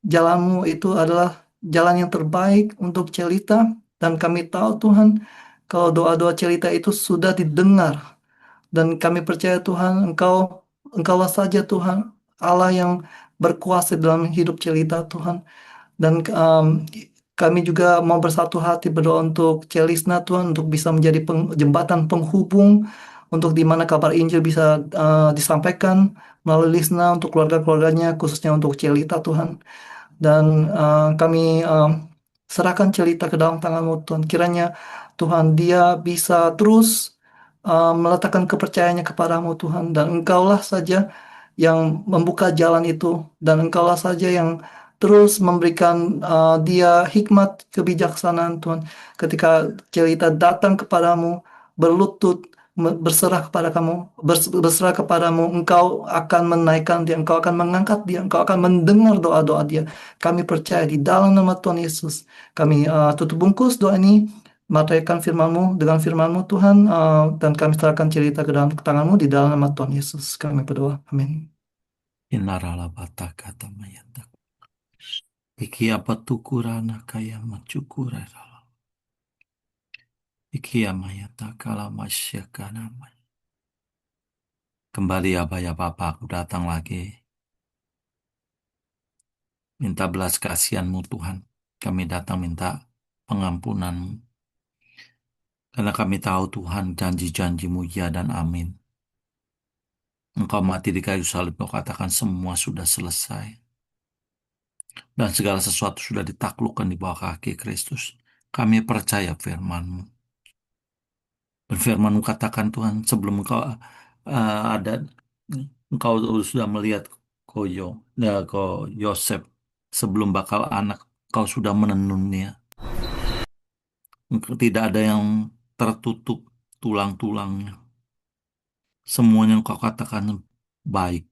jalan-Mu itu adalah jalan yang terbaik untuk Celita, dan kami tahu Tuhan, kalau doa-doa Celita itu sudah didengar, dan kami percaya Tuhan, Engkaulah saja Tuhan, Allah yang berkuasa dalam hidup Celita Tuhan. Dan kami juga mau bersatu hati berdoa untuk Celisna Tuhan, untuk bisa menjadi jembatan penghubung, untuk di mana kabar Injil bisa disampaikan melalui Lisna untuk keluarga-keluarganya, khususnya untuk Celita Tuhan. Dan kami serahkan Celita ke dalam tangan-Mu Tuhan. Kiranya Tuhan dia bisa terus meletakkan kepercayaannya kepadamu Tuhan, dan Engkaulah saja yang membuka jalan itu, dan Engkaulah saja yang terus memberikan dia hikmat kebijaksanaan Tuhan. Ketika Celita datang kepadamu, berlutut, berserah kepada kamu, berserah kepadamu, Engkau akan menaikkan dia, Engkau akan mengangkat dia, Engkau akan mendengar doa-doa dia. Kami percaya di dalam nama Tuhan Yesus. Kami tutup bungkus doa ini, mataikan firman-Mu dengan firman-Mu Tuhan, dan kami serahkan cerita ke dalam tangan-Mu di dalam nama Tuhan Yesus. Kami berdoa. Amin. Iki apa tukurana kaya macukurala. Iki amayata kala masyakana. Kembali ya Bapa, aku datang lagi. Minta belas kasihan-Mu Tuhan. Kami datang minta pengampunan-Mu. Karena kami tahu Tuhan janji-janji-Mu ya dan amin. Engkau mati di kayu salib, Engkau katakan semua sudah selesai. Dan segala sesuatu sudah ditaklukkan di bawah kaki Kristus. Kami percaya firman-Mu. Dan firman-Mu katakan Tuhan, sebelum Engkau ada, Engkau sudah melihat Yosef sebelum bakal anak, Engkau sudah menenunnya. Tidak ada yang tertutup tulang-tulangnya. Semuanya Engkau katakan baik.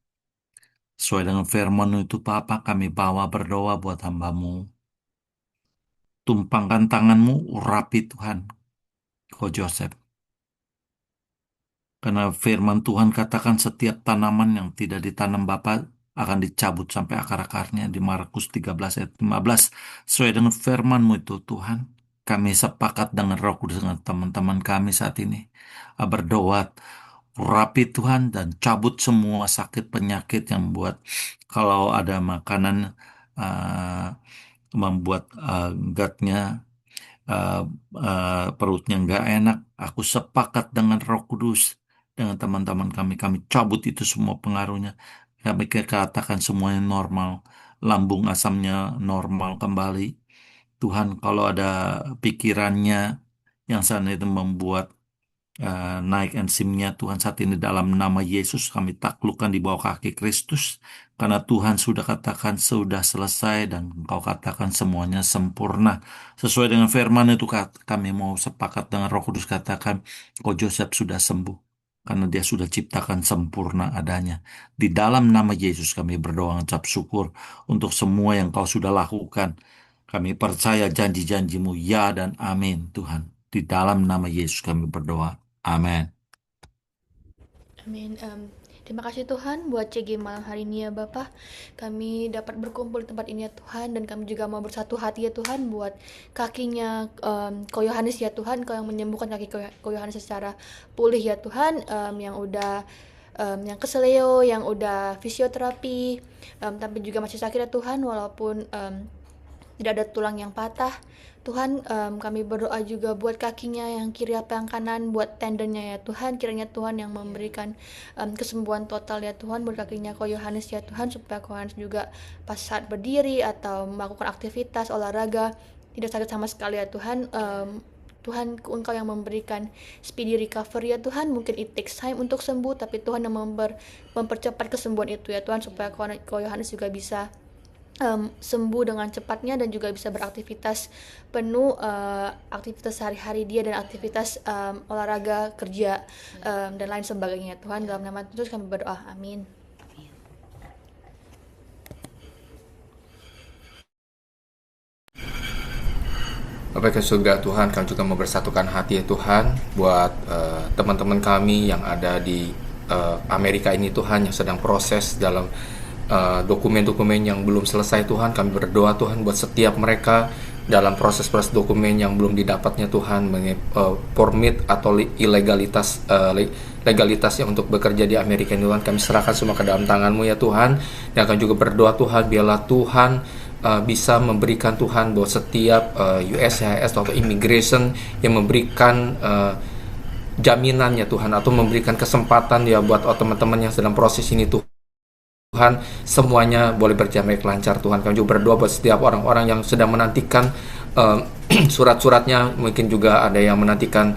Sesuai dengan firman itu Bapa, kami bawa berdoa buat hamba-Mu. Tumpangkan tangan-Mu, urapi Tuhan, Joseph. Karena firman Tuhan katakan setiap tanaman yang tidak ditanam Bapa akan dicabut sampai akar-akarnya di Markus 13 ayat 15. Sesuai dengan firman-Mu itu Tuhan, kami sepakat dengan Roh Kudus, dengan teman-teman kami saat ini. Berdoa, rapi Tuhan, dan cabut semua sakit penyakit yang membuat kalau ada makanan membuat gutnya, perutnya nggak enak. Aku sepakat dengan Roh Kudus, dengan teman-teman kami cabut itu semua pengaruhnya. Kami katakan semuanya normal, lambung asamnya normal kembali. Tuhan, kalau ada pikirannya yang saat itu membuat naik enzimnya, Tuhan, saat ini dalam nama Yesus kami taklukkan di bawah kaki Kristus, karena Tuhan sudah katakan sudah selesai, dan Engkau katakan semuanya sempurna sesuai dengan firman itu. Kami mau sepakat dengan Roh Kudus, katakan Joseph sudah sembuh karena dia sudah ciptakan sempurna adanya. Di dalam nama Yesus kami berdoa mengucap syukur untuk semua yang Kau sudah lakukan. Kami percaya janji-janji-Mu ya dan amin Tuhan. Di dalam nama Yesus kami berdoa. Amin. Amin. Terima kasih Tuhan buat CG malam hari ini ya Bapak. Kami dapat berkumpul di tempat ini ya Tuhan, dan kami juga mau bersatu hati ya Tuhan buat kakinya Ko Yohanes ya Tuhan, Kau yang menyembuhkan kaki Ko Yohanes secara pulih ya Tuhan, yang udah yang keseleo, yang udah fisioterapi, tapi juga masih sakit ya Tuhan, walaupun tidak ada tulang yang patah. Tuhan, kami berdoa juga buat kakinya yang kiri apa yang kanan, buat tendonnya ya Tuhan. Kiranya Tuhan yang memberikan kesembuhan total ya Tuhan buat kakinya Ko Yohanes ya Tuhan, supaya Ko Yohanes juga pas saat berdiri atau melakukan aktivitas olahraga tidak sakit sama sekali ya Tuhan. Tuhan, Engkau yang memberikan speedy recovery ya Tuhan. Mungkin it takes time untuk sembuh, tapi Tuhan yang mempercepat kesembuhan itu ya Tuhan, supaya Ko Yohanes juga bisa sembuh dengan cepatnya dan juga bisa beraktivitas penuh, aktivitas sehari-hari dia dan aktivitas olahraga, kerja, dan lain sebagainya Tuhan. Dalam nama Yesus kami berdoa, amin. Bapak ke surga Tuhan, kami juga mempersatukan hati ya Tuhan buat teman-teman kami yang ada di Amerika ini Tuhan, yang sedang proses dalam dokumen-dokumen yang belum selesai Tuhan. Kami berdoa Tuhan buat setiap mereka dalam proses-proses dokumen yang belum didapatnya Tuhan, permit atau legalitas yang untuk bekerja di Amerika ini Tuhan. Kami serahkan semua ke dalam tangan-Mu ya Tuhan, dan kami juga berdoa Tuhan, biarlah Tuhan bisa memberikan Tuhan buat setiap USCIS atau immigration yang memberikan jaminannya Tuhan, atau memberikan kesempatan ya buat teman-teman yang sedang proses ini Tuhan, semuanya boleh berjalan baik lancar Tuhan. Kami juga berdoa buat setiap orang-orang yang sedang menantikan surat-suratnya, mungkin juga ada yang menantikan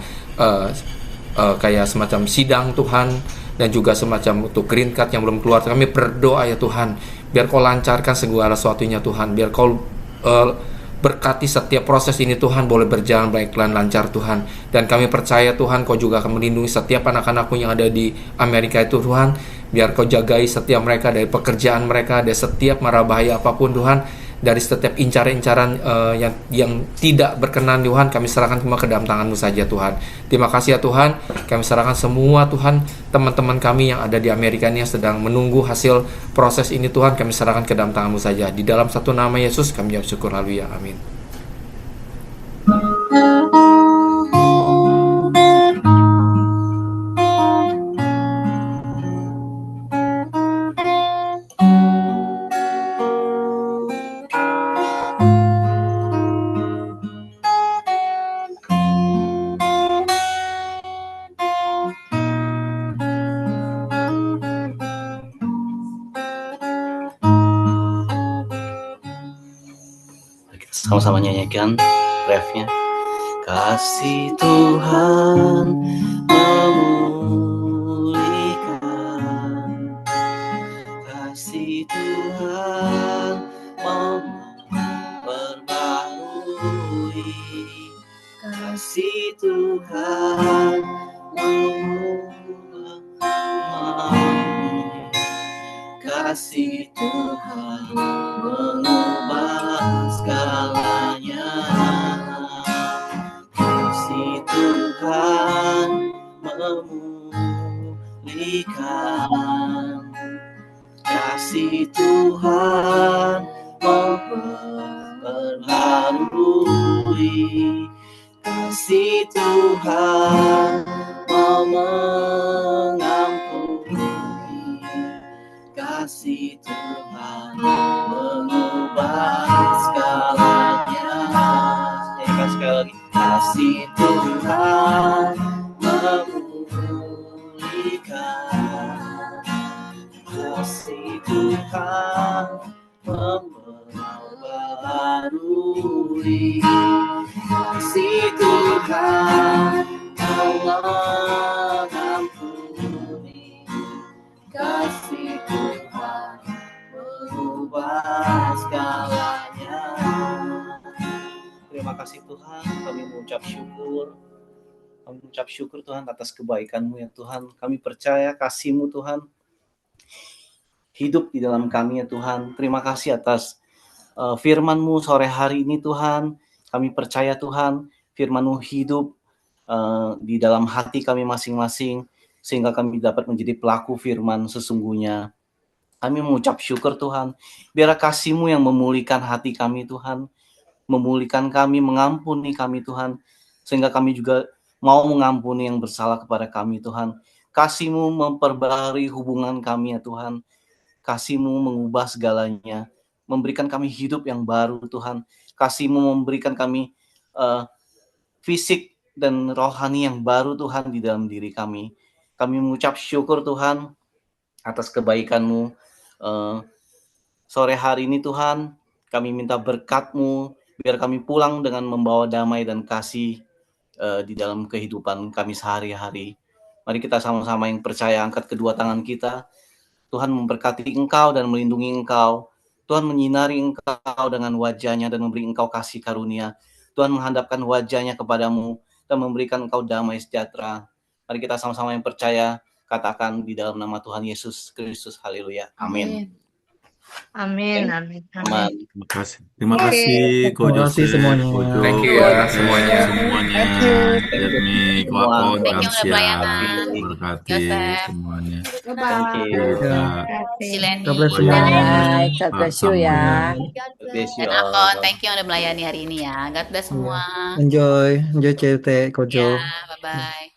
kayak semacam sidang Tuhan, dan juga semacam untuk green card yang belum keluar. Kami berdoa ya Tuhan, biar Kau lancarkan segala sesuatunya Tuhan, biar Kau berkati setiap proses ini Tuhan, boleh berjalan baik dan lancar Tuhan. Dan kami percaya Tuhan, Kau juga akan melindungi setiap anak-anak-Mu yang ada di Amerika itu Tuhan. Biar Kau jagai setiap mereka dari pekerjaan mereka, dari setiap mara bahaya apapun Tuhan, dari setiap incaran-incaran yang tidak berkenan Tuhan. Kami serahkan semua ke dalam tangan-Mu saja Tuhan. Terima kasih ya Tuhan. Kami serahkan semua Tuhan, teman-teman kami yang ada di Amerika ini yang sedang menunggu hasil proses ini Tuhan. Kami serahkan ke dalam tangan-Mu saja. Di dalam satu nama Yesus kami jawab syukur, haleluya, amin. Sama-sama nyanyikan refnya. Kasih Tuhan memulihkan, kasih Tuhan memperbarui, kasih Tuhan kasih Tuhan mengubah segalanya, kasih Tuhan memulihkan, kasih Tuhan memperbarui, kasih Tuhan mengampuni, kasih Tuhan mengubah segalanya. Nyanyikan sekali lagi. Kasih Tuhan memulihkan, kasih Tuhan memperbarui, kasih Tuhan mengampuni, kasih Tuhan mengubah segalanya. Terima kasih Tuhan, kami mengucap syukur. Kami mengucap syukur Tuhan atas kebaikan-Mu ya Tuhan. Kami percaya kasih-Mu Tuhan hidup di dalam kami ya Tuhan. Terima kasih atas firman-Mu sore hari ini Tuhan. Kami percaya Tuhan firman-Mu hidup di dalam hati kami masing-masing, sehingga kami dapat menjadi pelaku firman sesungguhnya. Kami mengucap syukur Tuhan, biarlah kasih-Mu yang memulihkan hati kami Tuhan, memulihkan kami, mengampuni kami Tuhan, sehingga kami juga mau mengampuni yang bersalah kepada kami Tuhan. Kasih-Mu memperbarui hubungan kami ya Tuhan, kasih-Mu mengubah segalanya, memberikan kami hidup yang baru Tuhan, kasih-Mu memberikan kami fisik dan rohani yang baru Tuhan di dalam diri kami. Kami mengucap syukur Tuhan atas kebaikan-Mu. Sore hari ini Tuhan, kami minta berkat-Mu, biar kami pulang dengan membawa damai dan kasih di dalam kehidupan kami sehari-hari. Mari kita sama-sama yang percaya angkat kedua tangan kita. Tuhan memberkati engkau dan melindungi engkau. Tuhan menyinari engkau dengan wajah-Nya dan memberi engkau kasih karunia. Tuhan menghadapkan wajah-Nya kepadamu dan memberikan engkau damai sejahtera. Mari kita sama-sama yang percaya, katakan di dalam nama Tuhan Yesus Kristus. Haleluya. Amin. Amin, amin, amin. Amin. Terima kasih. Terima Oke. kasih Ko Terima kasih Joseph, semuanya. Ko Jo, Thank you ya semuanya. semuanya, Thank you. Jeremy, Ko Semua. Apon, Thank you udah Kamsia, pelayanan. berkati Joseph. semuanya. Thank Bye-bye. you. Kita Ya, Terima kasih. Sileni. God bless banyak semuanya. Bye, God bless you ya. semuanya. God bless you Dan all. Akon, thank you udah melayani hari ini ya. God bless Iya. semua. Enjoy CUT Kojo. Ya, bye-bye.